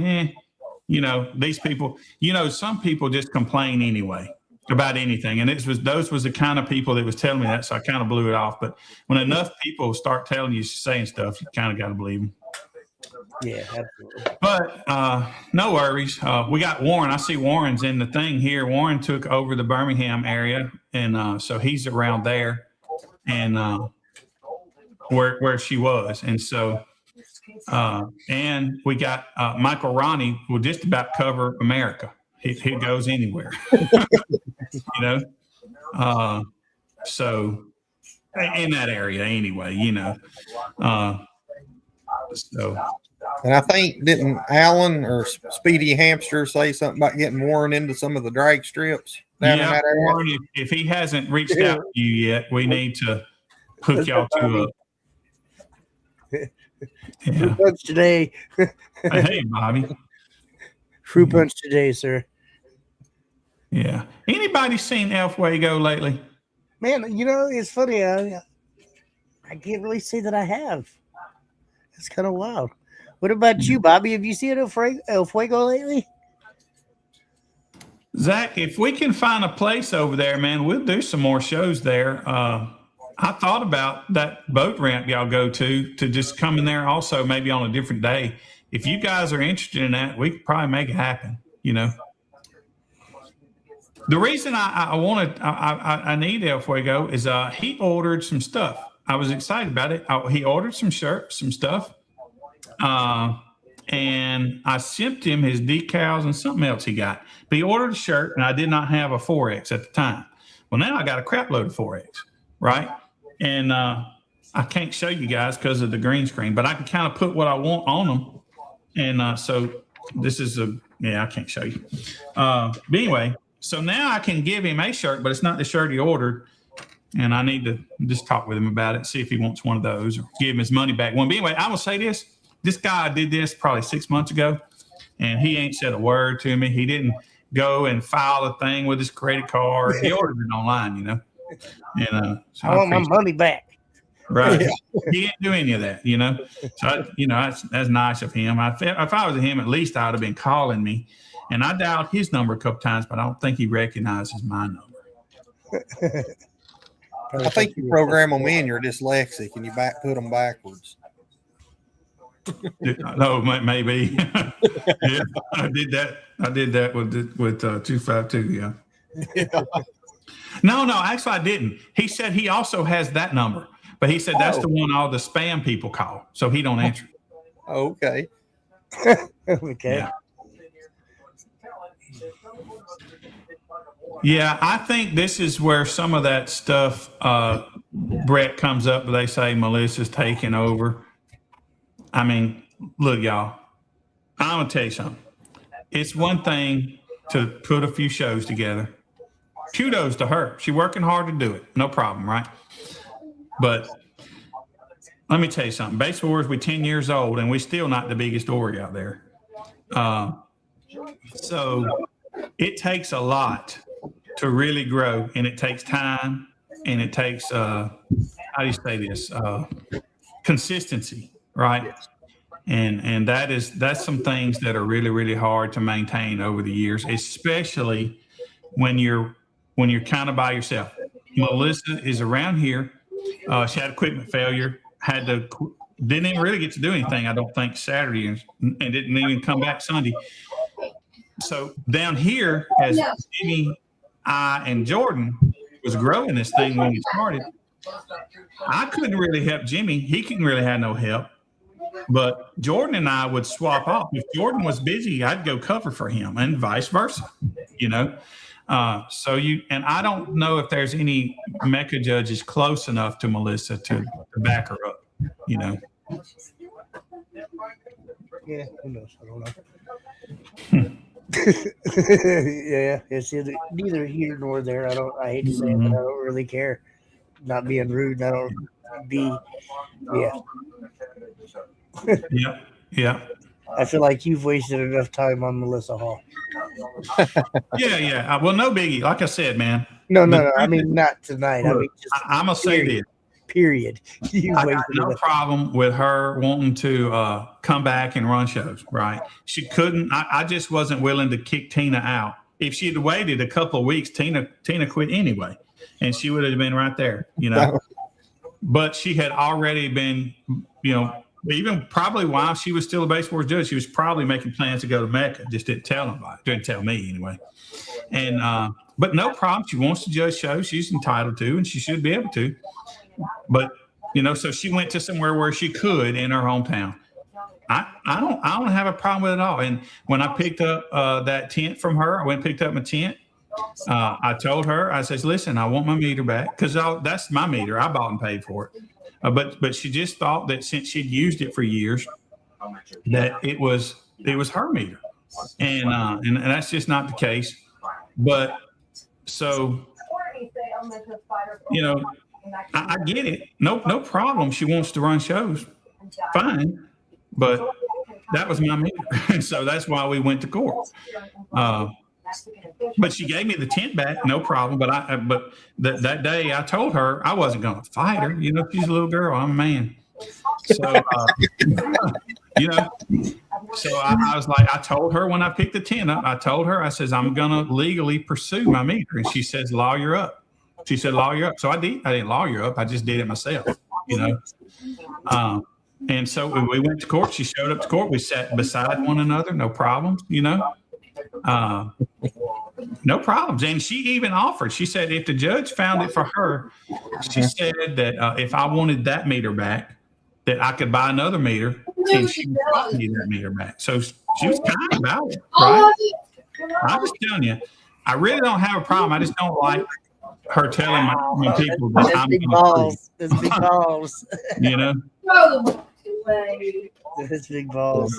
you know, these people. You know, some people just complain anyway about anything, and those was the kind of people that was telling me that, so I kind of blew it off. But when enough people start telling you, saying stuff, you kind of got to believe them. Yeah, absolutely. But no worries. We got Warren. I see Warren's in the thing here. Warren took over the Birmingham area, and so he's around there, and where she was, and so and we got Michael Ronnie will just about cover America. He goes anywhere. You know, so in that area anyway, you know, so. And I think didn't Alan or Speedy Hamster say something about getting Warren into some of the drag strips down in that area? Warren, if he hasn't reached out to you yet, we need to hook y'all two up. Fruit punch today. Hey, Bobby. Fruit punch today, sir. Yeah. Anybody seen El Fuego lately? Man, you know, it's funny. I can't really say that I have. It's kind of wild. What about you, Bobby? Have you seen El Fuego lately? Zach, if we can find a place over there, man, we'll do some more shows there. I thought about that boat ramp y'all go to just come in there also, maybe on a different day. If you guys are interested in that, we could probably make it happen, you know. The reason I need El Fuego is he ordered some stuff. I was excited about it. He ordered some shirts, some stuff. And I sent him his decals and something else he got. But he ordered a shirt, and I did not have a 4X at the time. Well, now I got a crap load of 4X, right? And I can't show you guys because of the green screen, but I can kind of put what I want on them. And so this is I can't show you. But anyway, so now I can give him a shirt, but it's not the shirt he ordered. And I need to just talk with him about it, see if he wants one of those or give him his money back. But anyway, I will say this. This guy did this probably 6 months ago, and he ain't said a word to me. He didn't go and file a thing with his credit card. He ordered it online, you know. And so I want my money back. Right. He didn't do any of that, you know. So, that's nice of him. If I was him, at least I would have been calling me. And I dialed his number a couple times, but I don't think he recognizes my number. I think you program them in. You're dyslexic, and you put them backwards. No, maybe. Yeah, I did that. I did that with 252. Yeah. No, actually, I didn't. He said he also has that number, but he said that's the one all the spam people call, so he don't answer. Okay. Okay. Yeah, I think this is where some of that stuff, Brett, comes up. They say Melissa's taking over. I mean, look, y'all, I'm going to tell you something. It's one thing to put a few shows together. Kudos to her. She's working hard to do it. No problem, right? But let me tell you something. Base Wars, we're 10 years old, and we're still not the biggest org out there. So it takes a lot to really grow, and it takes time, and it takes, how do you say this? Consistency. Right. And that's some things that are really, really hard to maintain over the years, especially when you're kind of by yourself. Melissa is around here. She had equipment failure, didn't even really get to do anything, I don't think, Saturday, and didn't even come back Sunday. So down here, as Jimmy, I, and Jordan was growing this thing when we started, I couldn't really help Jimmy. He couldn't really have no help. But Jordan and I would swap off. If Jordan was busy, I'd go cover for him, and vice versa, you know. And I don't know if there's any Mecca judges close enough to Melissa to back her up, you know. Yeah, who knows? I don't know. Yeah, it's neither here nor there. I hate to say it, but I don't really care. Not being rude, I don't be. Yeah, Yeah. Yeah. I feel like you've wasted enough time on Melissa Hall. Yeah. Well, no biggie. Like I said, man, No. The I truth mean, not tonight. I look, mean, just I'm going to say this. period. You I got wasted no enough. problem with her wanting to come back and run shows, right? She couldn't. I just wasn't willing to kick Tina out. If she had waited a couple of weeks, Tina quit anyway, and she would have been right there, you know. But she had already been, you know, even probably while she was still a base sports judge, she was probably making plans to go to Mecca. Just didn't tell nobody. Didn't tell me anyway. And but no problem. She wants to judge shows. She's entitled to, and she should be able to. But you know, so she went to somewhere where she could in her hometown. I don't have a problem with it at all. And when I picked up that tent from her, I went and picked up my tent. I told her, I says, listen, I want my meter back because that's my meter. I bought and paid for it. But she just thought that since she'd used it for years, that it was her meter, and that's just not the case. But so, you know, I get it. No problem. She wants to run shows. Fine. But that was my meter. And so that's why we went to court. But she gave me the tent back, no problem. But that day I told her I wasn't going to fight her. You know, she's a little girl. I'm a man. So, you know, so I was like, I told her when I picked the tent up, I told her, I says, I'm going to legally pursue my meter. And she says, lawyer up. She said, lawyer up. So I did. I didn't lawyer up. I just did it myself, you know. And so we went to court. She showed up to court. We sat beside one another. No problems, you know. No problems. And she even offered. She said if the judge found it for her, she said that if I wanted that meter back, that I could buy another meter and she would buy me that meter back. So she was kind about it, right? I'm just telling you, I really don't have a problem. I just don't like her telling my people that I'm big balls. That's big balls. You know? That's big balls.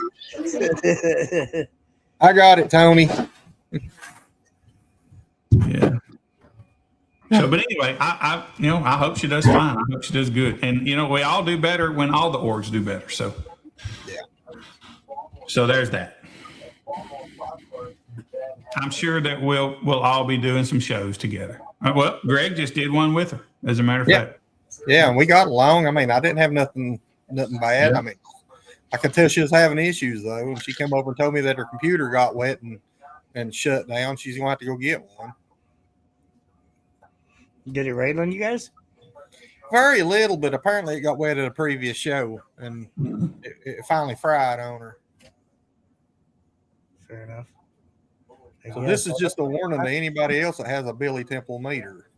I got it, Tony. Yeah. So, but anyway, I hope she does fine. I hope she does good. And you know, we all do better when all the orgs do better. So, yeah. So there's that. I'm sure that we'll all be doing some shows together. Well, Greg just did one with her, as a matter of fact. Yeah, and we got along. I mean, I didn't have nothing bad. Yeah. I mean, I could tell she was having issues though. When she came over and told me that her computer got wet and shut down, she's gonna have to go get one. Did it rain on you guys? Very little, but apparently it got wet at a previous show, and it finally fried on her. Fair enough. So this is just a warning to anybody else that has a Billy Temple meter.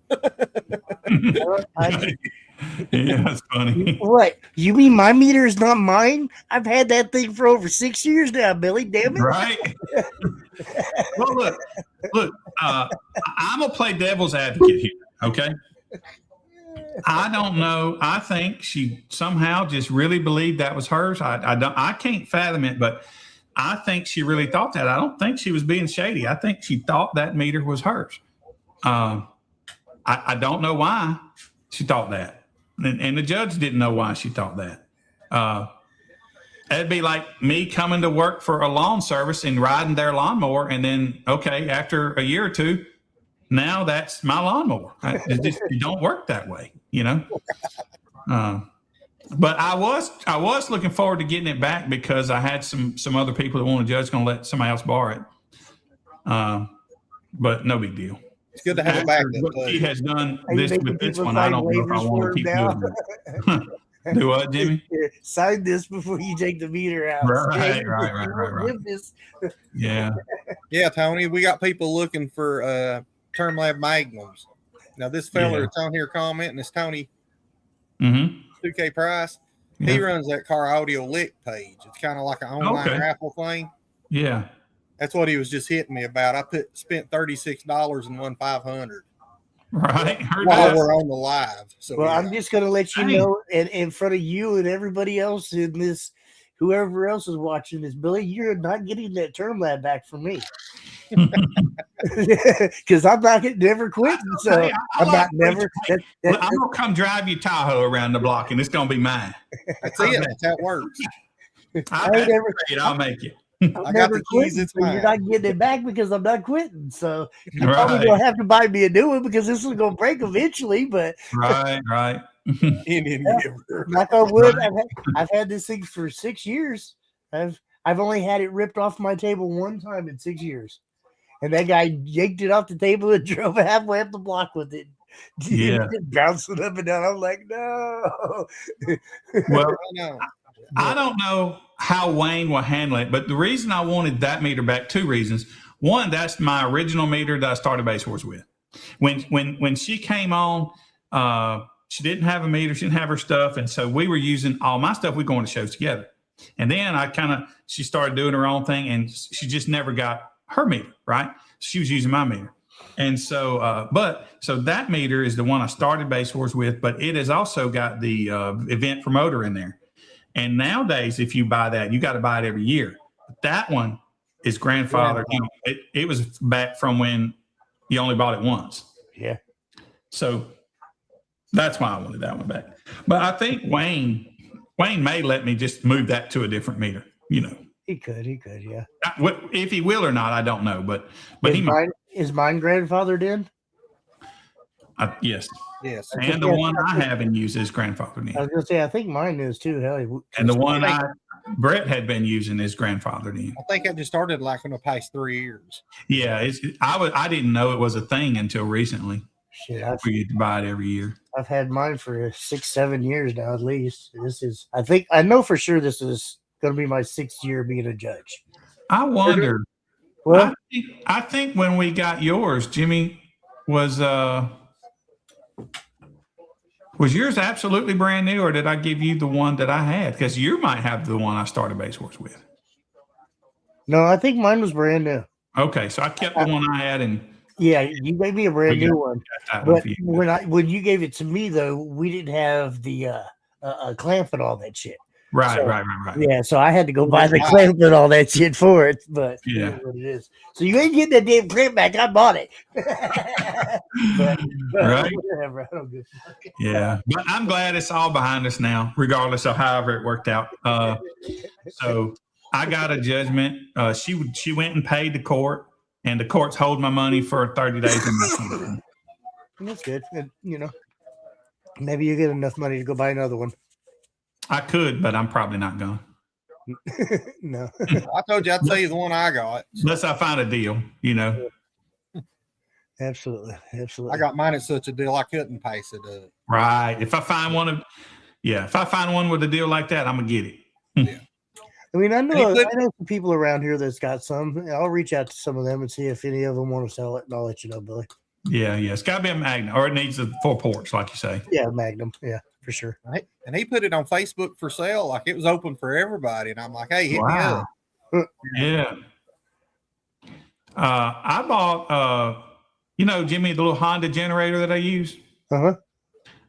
Yeah, that's funny. What? You mean my meter is not mine? I've had that thing for over 6 years now, Billy. Damn it! Right? Well, look. I'm gonna play devil's advocate here. Okay. I don't know. I think she somehow just really believed that was hers. I can't fathom it, but I think she really thought that. I don't think she was being shady. I think she thought that meter was hers. I don't know why she thought that. And the judge didn't know why she thought that. It'd be like me coming to work for a lawn service and riding their lawnmower. And then, okay, after a year or two, now that's my lawnmower. It don't work that way, you know? But I was looking forward to getting it back because I had some other people that wanted to judge going to let somebody else borrow it. But no big deal. It's good to have it back. What he has done Are you this making with this people one, I sign don't know if I waivers want for to keep him doing it. Do what, Jimmy? Sign this before you take the meter out. Right. Yeah. Yeah, Tony, we got people looking for Term Lab Magnums. Now, this fella that's on here commenting is Tony 2K Price. He runs that car audio lick page. It's kind of like an online raffle thing. Yeah. That's what he was just hitting me about. I spent $36 and won $500. Right. Heard While that. we're on the live. So Well, I'm just going to let you know, and in front of you and everybody else in this whoever else is watching this, Billy, you're not getting that term lab back from me. Because I'm not never quitting. So Hey, I I'm like not never. I'm gonna come drive you Tahoe around the block, and it's gonna be mine. That's it. That's how it works. I ain't never. I'll make it. I'm I got never the keys, quitting, it's so you're mine. not getting it back because I'm not quitting. So you're probably Right, gonna have to buy me a new one because this is gonna break eventually. But right. Indian giver. knock on wood, Right. I've had this thing for 6 years. I've only had it ripped off my table one time in 6 years, and that guy yanked it off the table and drove halfway up the block with it. Yeah. Bouncing up and down. I'm like, no. Well, I know. I don't know how Wayne will handle it, but the reason I wanted that meter back, 2 reasons. One, that's my original meter that I started Base Horse with. When she came on, she didn't have a meter, she didn't have her stuff, and so we were using all my stuff. We go on to shows together, and then she started doing her own thing, and she just never got her meter right. She was using my meter, and so so that meter is the one I started Base Horse with, but it has also got the event promoter in there. And nowadays, if you buy that, you got to buy it every year. But that one is grandfathered. You know, it was back from when you only bought it once. Yeah. So that's why I wanted that one back. But I think Wayne may let me just move that to a different meter. You know, He could, yeah. If he will or not, I don't know. But Is he might. is mine grandfathered in? Yes. Yes. And the one I haven't used is grandfathered in. I was gonna say I think mine is too. Hell, And the one Brett had been using is grandfathered in. I think it just started like in the past 3 years. Yeah, I didn't know it was a thing until recently. shit, We get to buy it every year. I've had mine for 6-7 years now at least. I know for sure this is gonna be my 6th year being a judge. I wonder. Well, I think when we got yours, Jimmy, was yours absolutely brand new, or did I give you the one that I had? Because you might have the one I started Base Horse with. no, I think mine was brand new. Okay, so I kept the one I had and Yeah, you gave me a brand new one. got that one But for you. when you gave it to me though, we didn't have the clamp and all that shit. Right. Yeah, so I had to go buy the clamp and all that shit for it. But Yeah. it is what it is. So you ain't getting that damn clamp back. I bought it. but Right. whatever. I don't give a fuck. Yeah, but I'm glad it's all behind us now, regardless of however it worked out. So I got a judgment. She went and paid the court, and the court's holding my money for 30 days. And that's good. And, maybe you get enough money to go buy another one. I could, but I'm probably not going. No. I told you I'd tell you the one I got. Unless I find a deal, Absolutely. I got mine at such a deal I couldn't pass it up. Right. If I find one with a deal like that, I'm gonna get it. I mean, I know Hey, some people around here that's got some. I'll reach out to some of them and see if any of them want to sell it, and I'll let you know, Billy. Yeah. It's got to be a Magnum, or it needs a 4 ports, like you say. Yeah, Magnum. Yeah, for sure. Right? And he put it on Facebook for sale, like it was open for everybody. And I'm like, hey, hit me up. Yeah. I bought, Jimmy, the little Honda generator that I use. Uh-huh.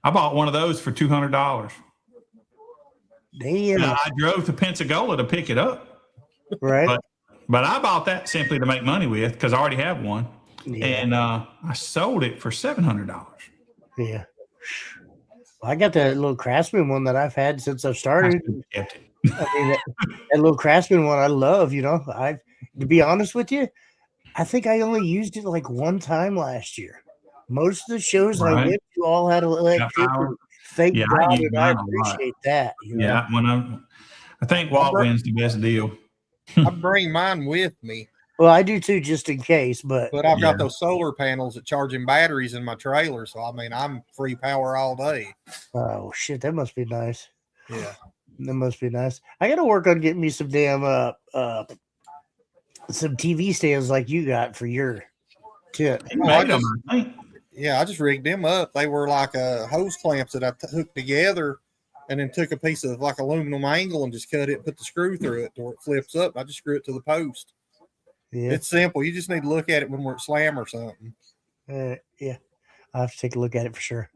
I bought one of those for $200. Damn. Now, I drove to Pensacola to pick it up, Right. but I bought that simply to make money with because I already have one, Yeah. and I sold it for $700. Yeah. I got that little Craftsman one that I've had since I've started. Kept it. I mean, that little Craftsman one I love, to be honest with you, I think I only used it like one time last year. Most of the shows I Right. went to all had electricity. power. Thank Yeah, I God, use and I mine a lot. appreciate that. Yeah, I think Walt wins the best deal. I bring mine with me, Well, I do too, just in case. But but I've got Yeah. those solar panels that charging batteries in my trailer. So, I mean, I'm free power all day. oh shit, that must be nice. Yeah. That must be nice. I got to work on getting me some damn some TV stands like you got for your tent. He Oh, I made them, just- I think. Yeah, I just rigged them up. They were like hose clamps that I hooked together and then took a piece of like aluminum angle and just cut it, put the screw through it to where it flips up. I just screw it to the post. Yeah, It's simple. You just need to look at it when we're at slam or something. yeah. I'll have to take a look at it for sure.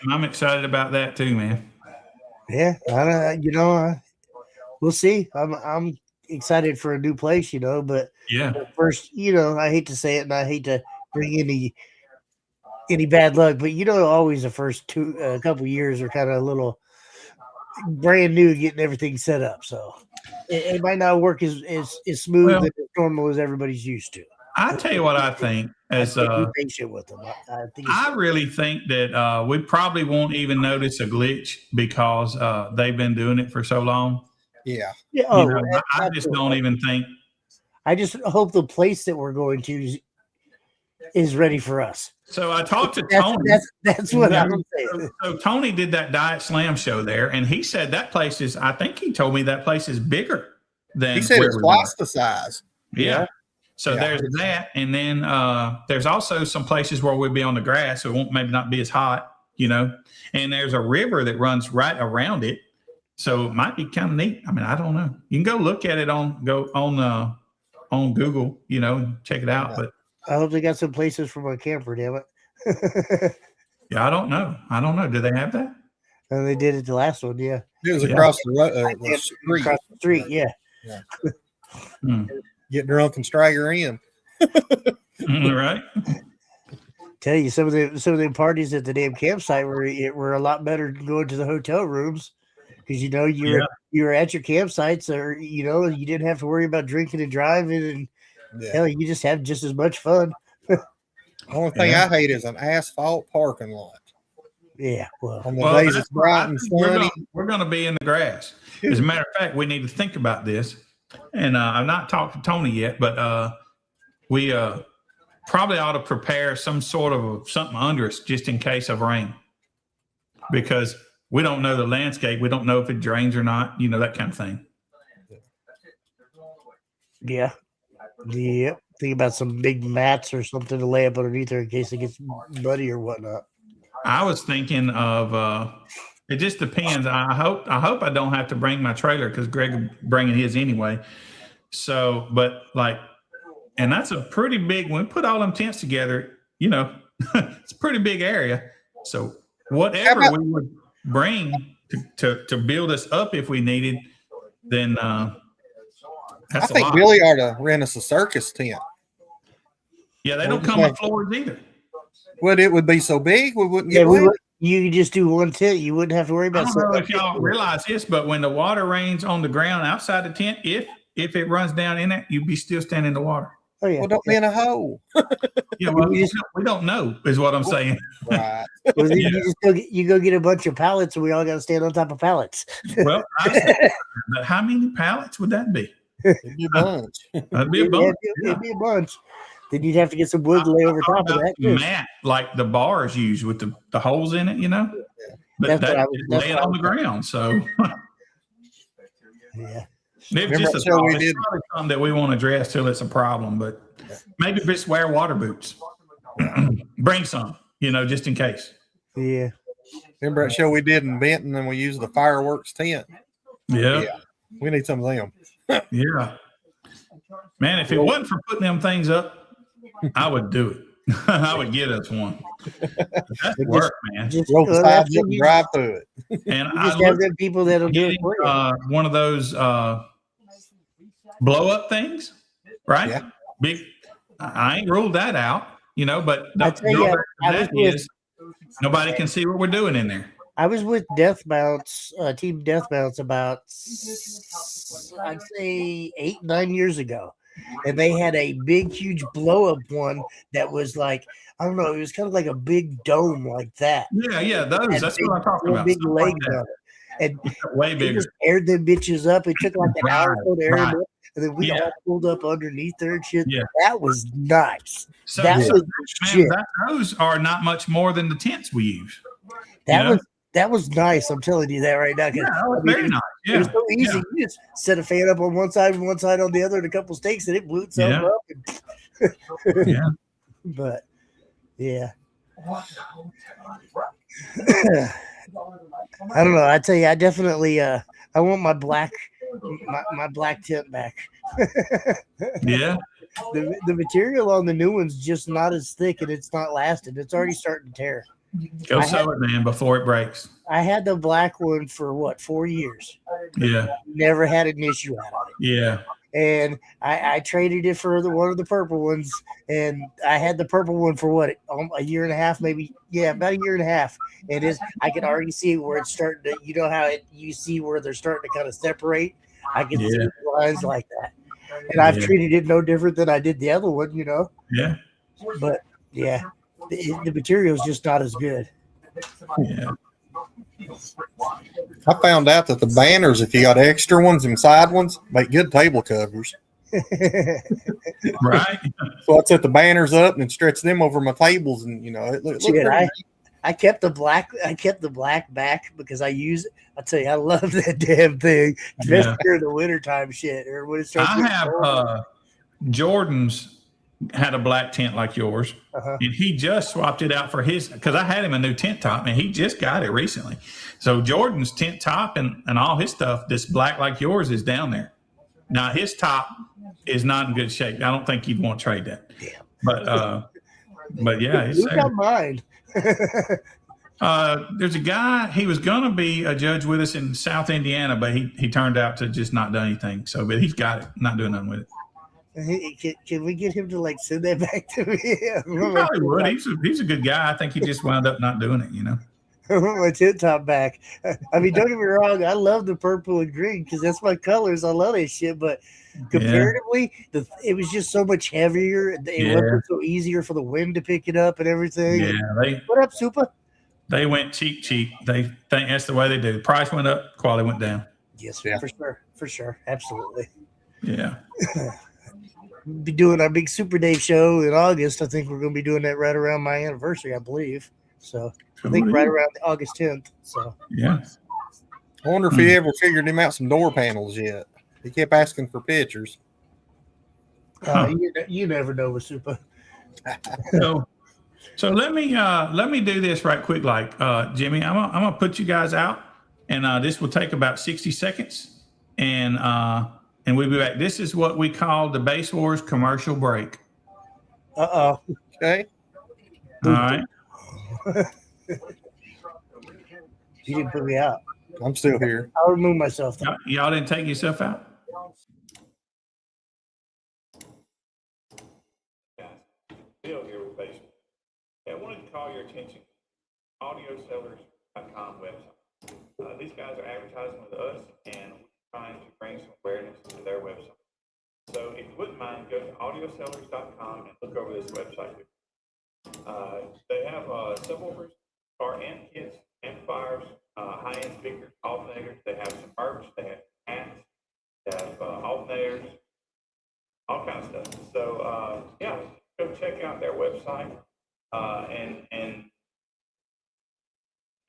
I'm excited about that too, man. Yeah, I don't, we'll see. I'm excited for a new place, but Yeah. first, I hate to say it, and I hate to bring any bad luck, but always the first couple years are kind of a little brand new, getting everything set up. So it might not work as smooth Well, and as normal as everybody's used to. I tell you what I think as Be patient with them. I think I really think that we probably won't even notice a glitch because they've been doing it for so long. Yeah. yeah. You Oh, know, I just don't even think. I just hope the place that we're going to is ready for us. So I talked to That's Tony. that's what Yeah. I'm saying. So Tony did that Diet Slam show there, and he said that place is. I think he told me that place is bigger than. He said where it's we twice were. the size. Yeah. So Yeah. there's that, and then there's also some places where we'll be on the grass, so it won't maybe not be as hot, And there's a river that runs right around it, so it might be kind of neat. I mean, I don't know. You can go look at it on Google, check it out. But I hope they got some places for my camper. Damn it. yeah, I don't know. Do they have that? And they did it the last one. Yeah. It was Yeah. across the road, the street. Across the street. Yeah. Get drunk and stagger in. Right. Tell you some of the parties at the damn campsite were a lot better than going to the hotel rooms because you were at your campsites, or you didn't have to worry about drinking and driving, and hell, you just have just as much fun. The only thing I hate is an asphalt parking lot. Yeah, on the days it's bright and sunny. We're going to be in the grass. As a matter of fact, we need to think about this. And I've not talked to Tony yet, but we probably ought to prepare some sort of something under us just in case of rain, because we don't know the landscape. We don't know if it drains or not, that kind of thing. Yeah. Yep. Think about some big mats or something to lay up underneath there in case it gets muddy or whatnot. I was thinking of it just depends. I hope I don't have to bring my trailer because Greg bringing his anyway. So, but and that's a pretty big. When we put all them tents together, it's a pretty big area. So whatever we would bring to build us up if we needed, then that's I think a lot. Billy ought to rent us a circus tent. Yeah, they don't come with floors either. Well, it would be so big we wouldn't Yeah, get wet. you could just do one tent. You wouldn't have to worry I about. don't know if y'all realize this, but when the water rains on the ground outside the tent, if it runs down in it, you'd be still standing in the water. Oh yeah. Well, don't be in a hole. Yeah, well, we don't know, is what I'm saying. Right. Well, then you go get a bunch of pallets, and we all got to stand on top of pallets. Well, but how many pallets would that be? It'd be a bunch. That'd be a bunch. It'd be a bunch. Then you'd have to get some wood to lay over top of that. Too. Mat, like the bars use with the holes in it, But That's lay it on the ground. So yeah. it's just probably something that we won't address till it's a problem. But maybe just wear water boots. Bring some, just in case. Yeah. Remember that show we did in Benton and we used the fireworks tent? Yeah. We need some of them. Yeah. Man, if it wasn't for putting them things up, I would do it. I would get us one. That's work, man. Just Roll the sides up and drive through it. And you just have them people that'll do it for you. one of those blow up things, right? Yeah. Big. I ain't ruled that out, but I tell you, nobody can see what we're doing in there. I was with Death Mounts, Team Death Mounts, about I'd say 8-9 years ago, and they had a big, huge blow up one that was like, I don't know, it was kind of like a big dome like that. Yeah, those. That's what I'm talking about. Big legs on it, and way bigger. just aired them bitches up. It took like an hour or so to air them up, and then we Yeah. all pulled up underneath there and shit. Yeah. That was nice. So That was shit. those are not much more than the tents we use. That was nice. I'm telling you that right now. Yeah, that was very nice. It Yeah. was so easy. You just set a fan up on one side and one side on the other, and a couple stakes, and it blew itself up. And Yeah. But yeah, I don't know. I tell you, I definitely I want my black tent back. Yeah. The material on the new one's just not as thick, and it's not lasting. It's already starting to tear. Go sew it, man, before it breaks. I had the black one for what, 4 years. Yeah. Never had an issue out of it. Yeah. And I traded it for one of the purple ones, and I had the purple one for what, a year and a half, maybe, yeah, about a year and a half. And I can already see where it's starting to, you know how you see where they're starting to kind of separate. I can see lines like that, and I've treated it no different than I did the other one, you know. Yeah. But yeah, the material is just not as good. Yeah. I found out that the banners, if you got extra ones and side ones, make good table covers. Right. So I set the banners up and stretch them over my tables, and you know it looked pretty. I kept the black. I kept the black back because I use it. I tell you, I love that damn thing, especially during the wintertime shit or when it starts. I have Jordan's had a black tent like yours, and he just swapped it out for his, because I had him a new tent top and he just got it recently. So Jordan's tent top and all his stuff, this black like yours, is down there. Now his top is not in good shape. I don't think he'd want to trade that. Damn. But yeah, it's you got mine. There's a guy, he was gonna be a judge with us in South Indiana, but he turned out to just not do anything. So, but he's got it, not doing nothing with it. Can we get him to like send that back to me? He probably would. He's a good guy. I think he just wound up not doing it, you know. I want my tent top back. I mean, don't get me wrong. I love the purple and green because that's my colors. I love that shit. But comparatively, it was just so much heavier. It wasn't so easier for the wind to pick it up and everything. Yeah. What up, Super? They went cheap. They think that's the way they do. The price went up, quality went down. Yes, for sure, absolutely. Yeah. Be doing our big Super Dave show in August. I think we're going to be doing that right around my anniversary, I believe. So I think right around August 10th. So yeah. I wonder if he ever figured him out some door panels yet. He kept asking for pictures. You never know with Super. So let me do this right quick. Like Jimmy, I'm gonna put you guys out, and this will take about 60 seconds, and we'll be back. This is what we call the Base Wars commercial break. Okay. All right. You didn't put me out. I'm still here. I'll remove myself. Y'all didn't take yourself out? Bill here with Base Wars. I wanted to call your attention to AudioSellers.com website. These guys are advertising with us, and we're trying to bring some awareness to their website. So if you wouldn't mind, go to AudioSellers.com and look over this website. They have subwoofers, car amp kits, amplifiers, high-end speakers, alternators. They have some merch. They have hats. They have alternators, all kinds of stuff. So go check out their website and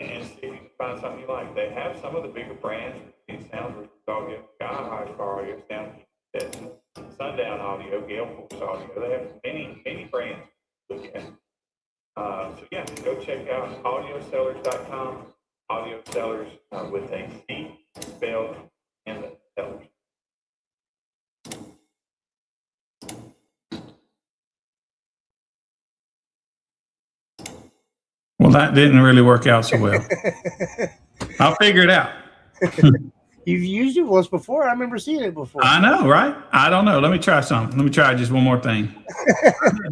see if you can find something you like. They have some of the bigger brands. These sounds were Sky High Car Audio, Sundown Audio, Gale Force Audio. They have many brands to look at. Go check out AudioSellers.com. AudioSellers with a C spelled in the sellers. Well, that didn't really work out so well. I'll figure it out. You've used it once before. I remember seeing it before. I know, right? I don't know. Let me try something. Let me try just one more thing.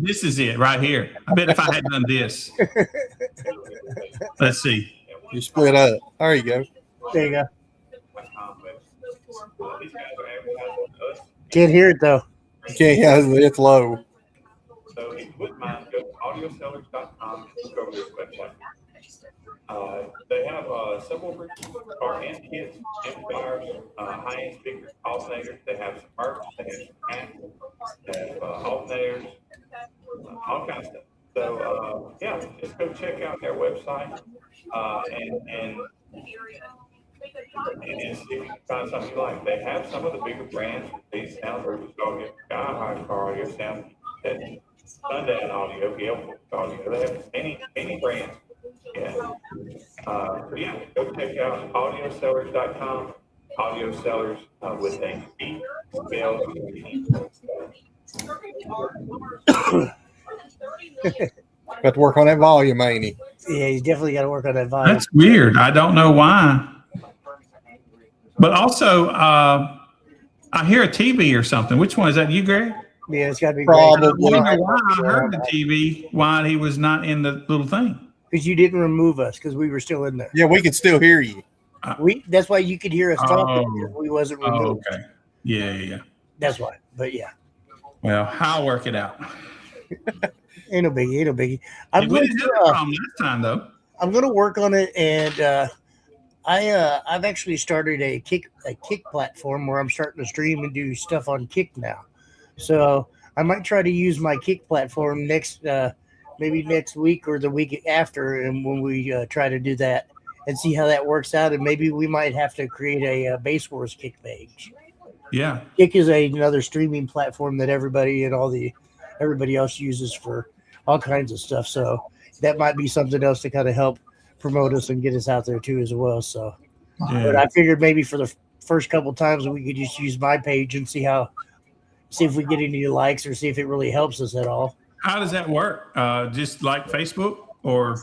This is it right here. I bet if I had done this. Let's see. You split up. There you go. There you go. Can't hear it though. It's low. So if you wouldn't mind, go to AudioSellers.com and look over this website. They have subwoofers, car amp kits, amplifiers, high-end speakers, alternators. They have some merch. They have some hats. They have alternators, all kinds of stuff. So just go check out their website and see if you can find something you like. They have some of the bigger brands. These sound groups, Sky High Car Audio, Sundown Audio, Gale Force Audio. They have many brands. Go check out AudioSellers.com. AudioSellers with a C spelled. Got to work on that volume, ain't he? Yeah, you definitely got to work on that volume. That's weird. I don't know why. But also, I hear a TV or something. Which one is that? You, Greg? Yeah, it's got to be Probably. I wonder why I heard the TV. Why he was not in the little thing? because you didn't remove us because we were still in there. Yeah, we can still hear you. That's why you could hear us talking Oh. because we wasn't Oh, removed. okay. Yeah. That's why. But yeah, Well, I'll work it out. ain't no biggie. Ain't no biggie. We didn't have a problem last time, though. I'm gonna work on it, and I've actually started a kick platform where I'm starting to stream and do stuff on Kick now. So I might try to use my Kick platform maybe next week or the week after, and when we try to do that and see how that works out, and maybe we might have to create a Base Wars Kick page. Yeah. Kick is another streaming platform that everybody else uses for all kinds of stuff. So that might be something else to kind of help promote us and get us out there too as well. So, but I figured maybe for the first couple times we could just use my page and see if we get any likes or see if it really helps us at all. How does that work? Just like Facebook, or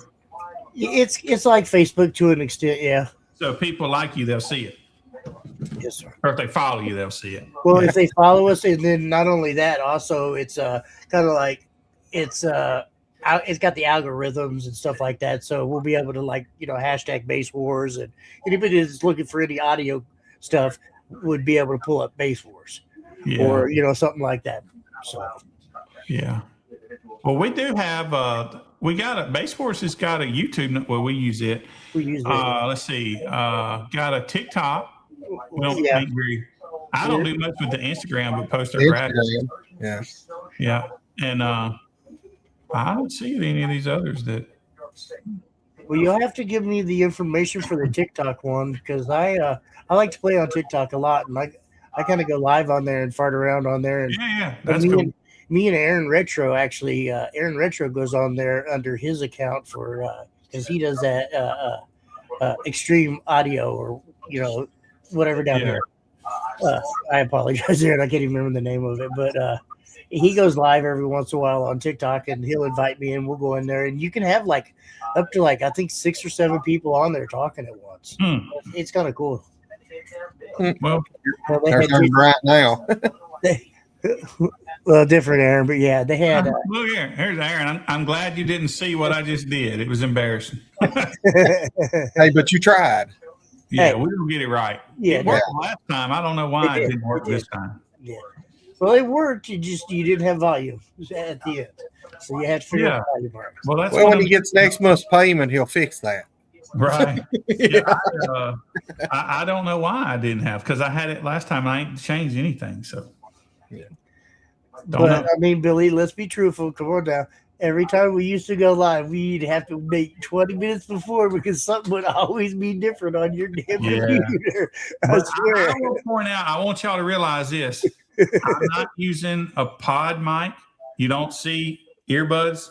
It's like Facebook to an extent, yeah. so people like you, they'll see it, Yes, sir. or if they follow you, they'll see it. Well, if they follow us, and then not only that, also it's kind of like it's got the algorithms and stuff like that. So we'll be able to hashtag Base Wars, and anybody that's looking for any audio stuff would be able to pull up Base Wars or something like that. So Yeah. Well, we do have Base Wars has got a YouTube. Well, we use it. we use it. Let's see. Got a TikTok. We don't Yeah. think I don't do much with the Instagram, but post our graphics. Instagram. Yeah. Yeah. And I don't see any of these others that. Well, you'll have to give me the information for the TikTok one because I like to play on TikTok a lot, and I kind of go live on there and fart around on there. And Yeah. That's me, cool. me and Aaron Retro actually, Aaron Retro goes on there under his account for because he does that extreme audio or whatever down Yeah. there. I apologize, Aaron. I can't even remember the name of it, but he goes live every once in a while on TikTok, and he'll invite me, and we'll go in there, and you can have up to I think 6 or 7 people on there talking at once. It's kind of cool. Well, Well, they They're had coming right now. well, different Aaron, but yeah, they had. look here. Here's Aaron. I'm glad you didn't see what I just did. It was embarrassing. Hey, but you tried. Yeah, Hey. we don't get it right. Yeah, It worked last time. I don't know why it didn't work this time. yeah. Well, it worked. You didn't have volume at the end, so you had to figure out the volume part. Well, that's Well, what when he I'm- gets next month's payment, he'll fix that. right. I don't know why I didn't have because I had it last time. I ain't changed anything. So, Don't But know. I mean, Billy, let's be truthful. Come on now. Every time we used to go live, we'd have to make 20 minutes before because something would always be different on your damn Yeah. computer. I But swear. I will point out, I want y'all to realize this. I'm not using a pod mic. You don't see earbuds,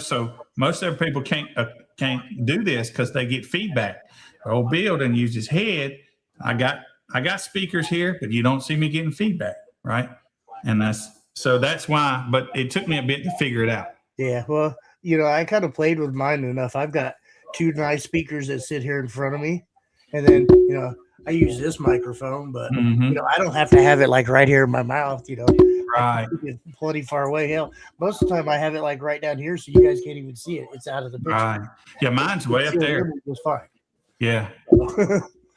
so most of the people can't do this because they get feedback. Old Bill didn't use his head. I got speakers here, but you don't see me getting feedback, right? And that's why, but it took me a bit to figure it out. Yeah, well, I kind of played with mine enough. I've got 2 nice speakers that sit here in front of me, and then I use this microphone, but Mhm. I don't have to have it right here in my mouth. Right. It's plenty far away. Hell, most of the time I have it right down here, so you guys can't even see it. It's out of the picture. Right. Yeah, mine's way up there. It's fine. Yeah.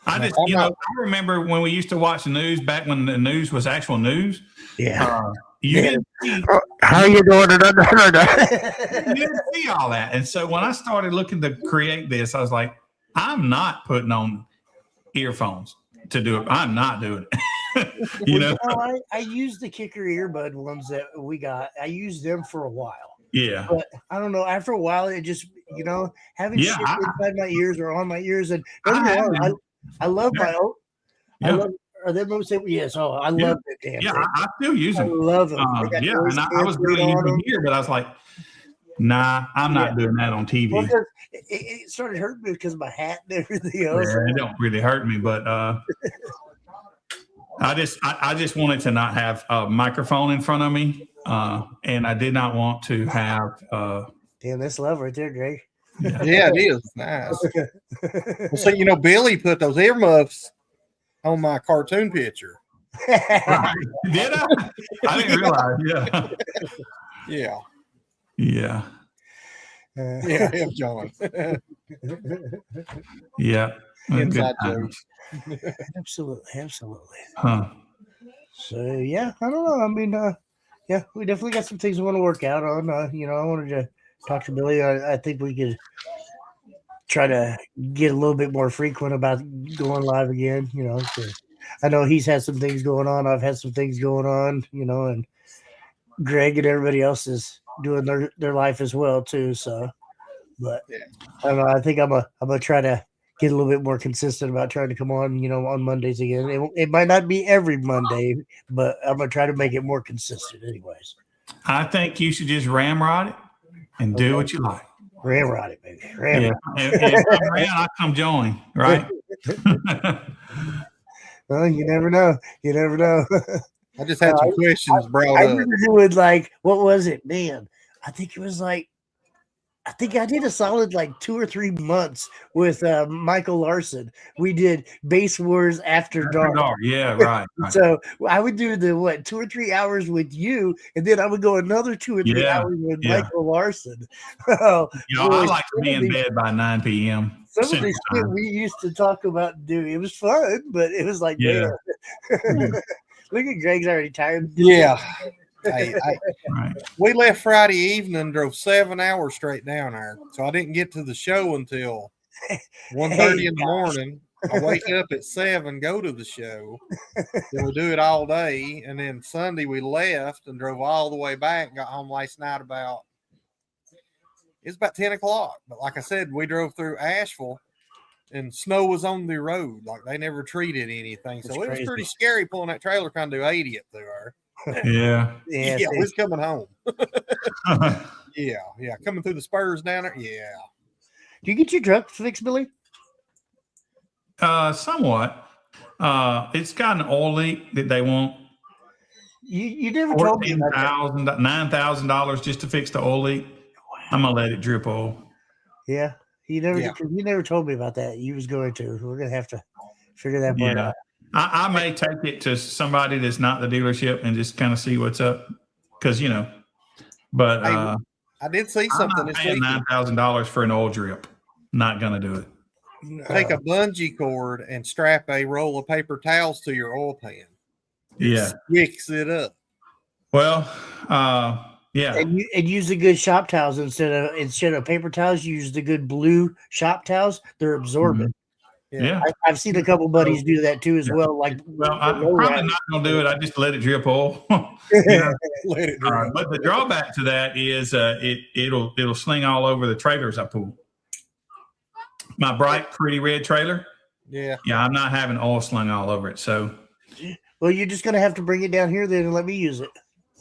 I just, I remember when we used to watch the news back when the news was actual news. Yeah. You didn't see How you doing? you didn't see all that. And so when I started looking to create this, I was like, I'm not putting on earphones to do it. I'm not doing it. I used the Kicker earbud ones that we got. I used them for a while. Yeah. But I don't know. After a while, it just, having Yeah, shit inside my ears or on my ears. And I I love my own. I Yeah. love, or they most say, yes. Oh, I love that damn Yeah, thing. I still use I them. love them. They got Yeah, noise and I was canceling really on using them. here, but I was like, nah, I'm not doing that on TV. Well, 'cause it started hurting me because of my hat and everything else. Yeah, it don't really hurt me, but I just wanted to not have a microphone in front of me, and I did not want to have. Damn, that's love right there, Greg. Yeah, it is nice. Well, so Billy put those earmuffs on my cartoon picture. Right. Did I? I didn't realize. Yeah. Yeah, Yeah. yeah, him, John. Yeah. Well, good Inside times. Absolutely. Huh. So yeah, I don't know. I mean, yeah, we definitely got some things we want to work out on. I wanted to talk to Billy. I think we could try to get a little bit more frequent about going live again. 'cause I know he's had some things going on. I've had some things going on. And Greg and everybody else is doing their life as well too. So, but Yeah. I don't know. I think I'm gonna try to get a little bit more consistent about trying to come on, on Mondays again. It might not be every Monday, but I'm gonna try to make it more consistent, anyways. I think you should just ramrod it and do what you like. Ramrod it, baby. Yeah. Ramrod. And if I'm around, I'll come join. Right. Well, you never know. You never know. I just had some questions brought I up. remember doing what was it, man? I think it was I think I did a solid 2 or 3 months with Michael Larson. We did Base Wars After Dark. Yeah, right. So I would do the 2 or 3 hours with you, and then I would go another 2 or 3 hours with Michael Larson. Oh, I like to be in bed by 9 p.m. Some of the shit we used to talk about doing, it was fun, but it was man. Look at Greg's already tired. Yeah. Hey, Right. we left Friday evening, drove 7 hours straight down there. So I didn't get to the show until 1:30 in the morning. I wake up at 7, go to the show. Then we do it all day. And then Sunday we left and drove all the way back. Got home last night about 10 o'clock. But like I said, we drove through Asheville and snow was on the road. Like they never treated anything. So That's it was crazy. pretty scary pulling that trailer trying to do 80 up through there. Yeah. Yeah, Yeah, we was coming home. Yeah. Coming through the spurs down there. Yeah. Do you get your truck fixed, Billy? Somewhat. It's got an oil leak that they want You never told me about that. $9,000 just to fix the oil leak. I'm gonna let it drip oil. Yeah, you never told me about that. You was going to. We're gonna have to figure that part out. I may take it to somebody that's not the dealership and just kind of see what's up, because But Hey, I did see I'm something not this paying week. $9,000 for an oil drip. Not gonna do it. Take a bungee cord and strap a roll of paper towels to your oil pan. Yeah. Wicks it up. Well, yeah. And use the good shop towels instead of paper towels. Use the good blue shop towels. They're absorbent. Yeah. I've seen a couple buddies do that too as well. Well, I'm probably not gonna do it. I just let it drip oil. Let it drip. But the drawback to that is it'll sling all over the trailers I pull. My bright, pretty red trailer. Yeah. Yeah, I'm not having oil slung all over it. So Well, you're just gonna have to bring it down here then and let me use it.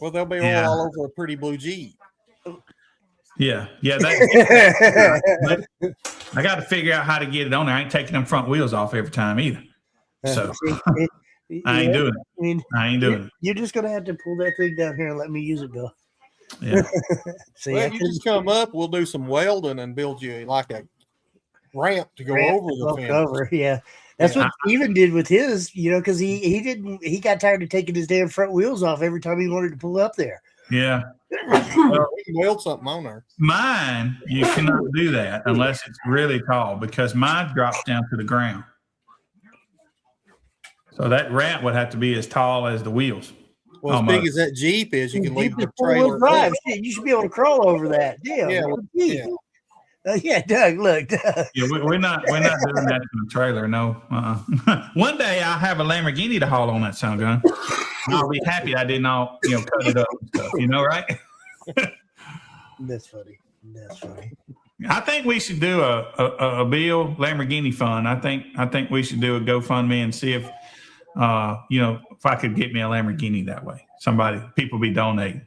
Well, there'll be oil Yeah. all over a pretty blue Jeep. yeah. That, I got to figure out how to get it on there. I ain't taking them front wheels off every time either. So I ain't doing it. I ain't doing it. You're just gonna have to pull that thing down here and let me use it, Bill. Yeah. See, Well, you just come up, we'll do some welding and build you like a ramp to go over the fence. over. Yeah. That's what Steven did with his, because he got tired of taking his damn front wheels off every time he wanted to pull up there. Yeah. We can weld something on there. Mine, you cannot do that unless it's really tall, because mine drops down to the ground. So that ramp would have to be as tall as the wheels. Well, as Almost. big as that Jeep is, you can leave the four-wheel trailer. drive. Shit, you should be able to crawl over that. Damn. Yeah, Yeah. yeah. Yeah, Doug, look. Doug. Yeah, we're not doing that in the trailer. No. One day I'll have a Lamborghini to haul on that son gun. I'll be happy I didn't all cut it up and stuff. Right? That's funny. That's funny. I think we should do a Bill Lamborghini fund. I think we should do a GoFundMe and see if if I could get me a Lamborghini that way. People be donating.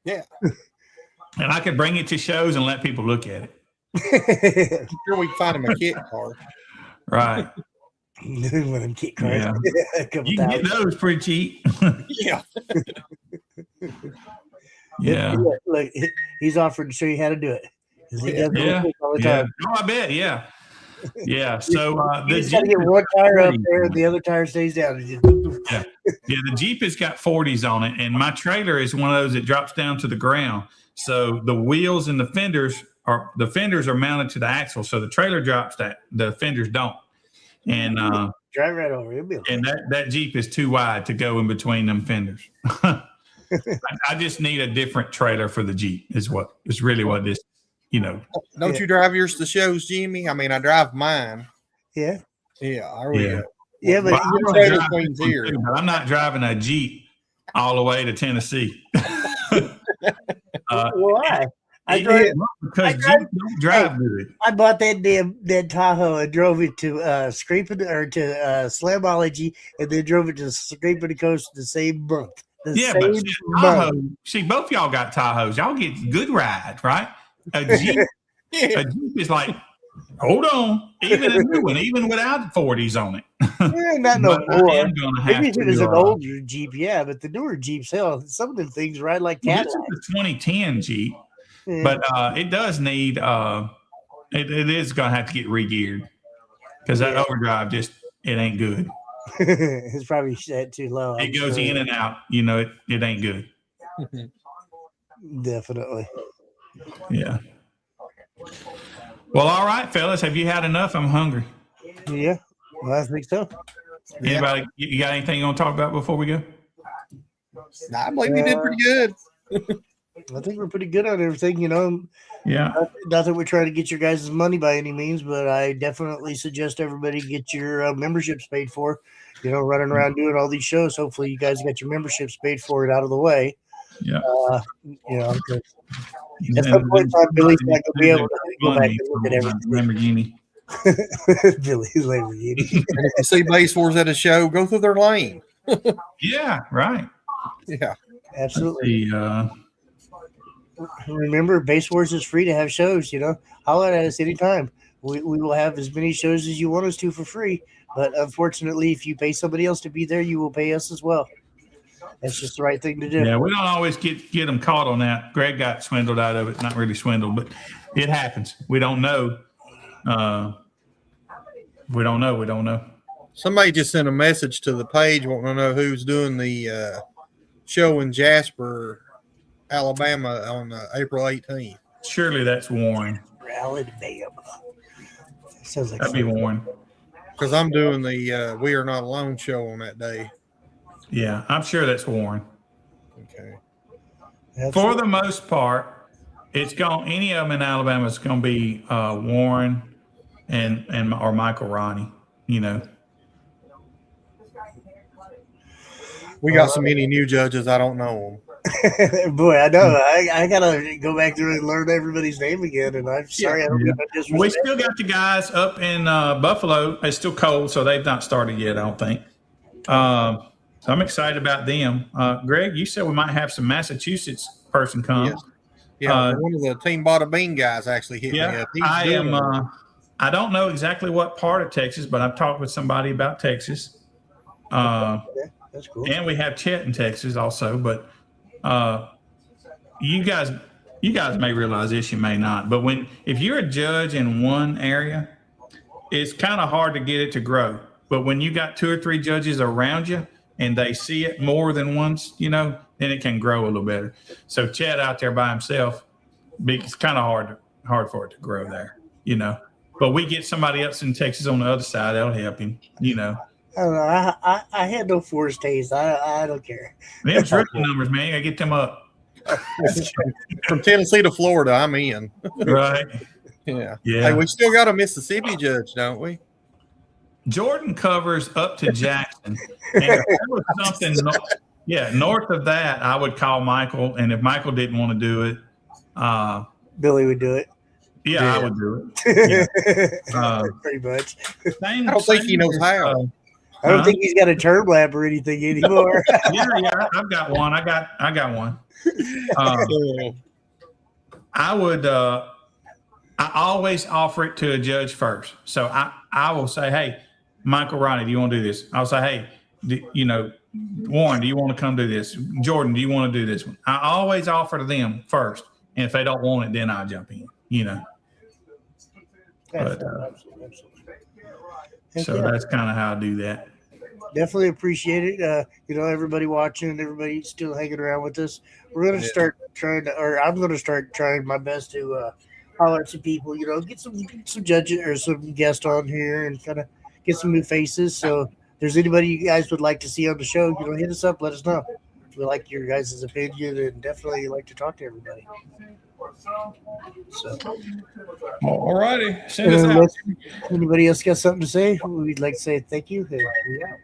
Yeah. And I could bring it to shows and let people look at it. I'm sure we can find him a kit car. Right. When I'm kit cars. Yeah. A couple You can get thousand. those pretty cheap. Yeah. Yeah. Look, he's offering to show you how to do it. 'Cause he does Yeah. it all the Yeah. time. Oh, I bet. Yeah. Yeah. So You the just got to Jeep get is one tire up 40s there on and it. the other tire stays down. It just- Yeah, the Jeep has got 40s on it, and my trailer is one of those that drops down to the ground. So the wheels and the fenders are mounted to the axle, so the trailer drops, that the fenders don't. And Drive right over. It'll be okay. and that Jeep is too wide to go in between them fenders. I just need a different trailer for the Jeep. Is really what this, Don't you drive yours to shows, Jimmy? I mean, I drive mine. Yeah. Yeah, there we Yeah. go. Yeah, but Well, you know, I'm Trailer driving Queen's one here. too, but I'm not driving a Jeep all the way to Tennessee. why? I Because I Jeep drive- don't drive good. I bought that Tahoe and drove it to Scraping or to Slamology, and then drove it to Scraping the Coast the same month. Yeah, but Tahoe, see, both y'all got Tahoes. Y'all get good ride, right? A Jeep is like, hold on, even a new one, even without 40s on it. Not no But I more. am gonna have Maybe if it was to, an older Jeep, yeah, but the newer Jeeps, hell, some of them things ride like this Cadillac. is a 2010 Jeep, Yeah. but it does need it is gonna have to get re-geared because that overdrive it ain't good. It's probably set too low. It goes in and out, it ain't good. Definitely. Yeah. Well, all right, fellas, have you had enough? I'm hungry. Yeah, well, I think so. Anybody, you got anything you want to talk about before we go? Nah, I believe you did pretty good. I think we're pretty good on everything, Yeah. Not that we're trying to get your guys' money by any means, but I definitely suggest everybody get your memberships paid for. Running around doing all these shows. Hopefully, you guys got your memberships paid for it out of the way. Yeah. 'Cause at some point in time, Billy's not going to be able to go back and look at everything. Lamborghini. Billy's Lamborghini. And if you see Base Wars at a show, go through their lane. Yeah, right. Yeah. Absolutely. The Remember, Base Wars is free to have shows. Holler at us anytime. We will have as many shows as you want us to for free. But unfortunately, if you pay somebody else to be there, you will pay us as well. That's just the right thing to do. yeah, we don't always get them caught on that. Greg got swindled out of it. Not really swindled, but it happens. We don't know. We don't know. Somebody just sent a message to the page wanting to know who's doing the show in Jasper, Alabama on April 18th. Surely that's Warren. Alabama. Sounds like That'd be Warren. Because I'm doing the We Are Not Alone show on that day. Yeah, I'm sure that's Warren. Okay. For the most part, any of them in Alabama is going to be Warren or Michael Ronnie. We got so many new judges, I don't know them. Boy, I know. I gotta go back through and learn everybody's name again. And I'm sorry, I don't get my disrespect. We still got the guys up in Buffalo. It's still cold, so they've not started yet, I don't think. So I'm excited about them. Greg, you said we might have some Massachusetts person come. Yes. Yeah, one of the Team Bada Bean guys actually hit me Yeah, up. He's I doing am. it. I don't know exactly what part of Texas, but I've talked with somebody about Texas. That's cool. And we have Chet in Texas also. But you guys may realize this, you may not. But if you're a judge in one area, it's kind of hard to get it to grow. But when you got 2 or 3 judges around you and they see it more than once, then it can grow a little better. So Chet out there by himself, it's kind of hard for it to grow there, But we get somebody else in Texas on the other side, that'll help him, I don't know. I had no forced taste. I don't care. Them's rookie numbers, man. I get them up. From Tennessee to Florida, I'm in. Right. Yeah. Yeah. Hey, we still got a Mississippi judge, don't we? Jordan covers up to Jackson. And if there was something, north of that, I would call Michael. And if Michael didn't want to do it, Billy would do it. yeah, I would do it. Pretty much. I don't think he knows how. I don't think he's got a turn lap or anything anymore. Yeah, I've got one. I got one. I would. I always offer it to a judge first. So I will say, hey, Michael Ronnie, do you want to do this? I'll say, hey, Warren, do you want to come do this? Jordan, do you want to do this one? I always offer to them first. And if they don't want it, then I'll jump in. you know. But, Absolutely, absolutely. Heck So yeah. that's kind of how I do that. Definitely appreciate it. Everybody watching, everybody still hanging around with us. We're gonna Yeah. start trying to, or I'm gonna start trying my best to holler at some people. Get some judges or some guests on here and kind of get some new faces. So, if there's anybody you guys would like to see on the show, hit us up. Let us know. We like your guys' opinion and definitely like to talk to everybody. So, All righty. Send us out. unless anybody else got something to say, we'd like to say thank you. And we out.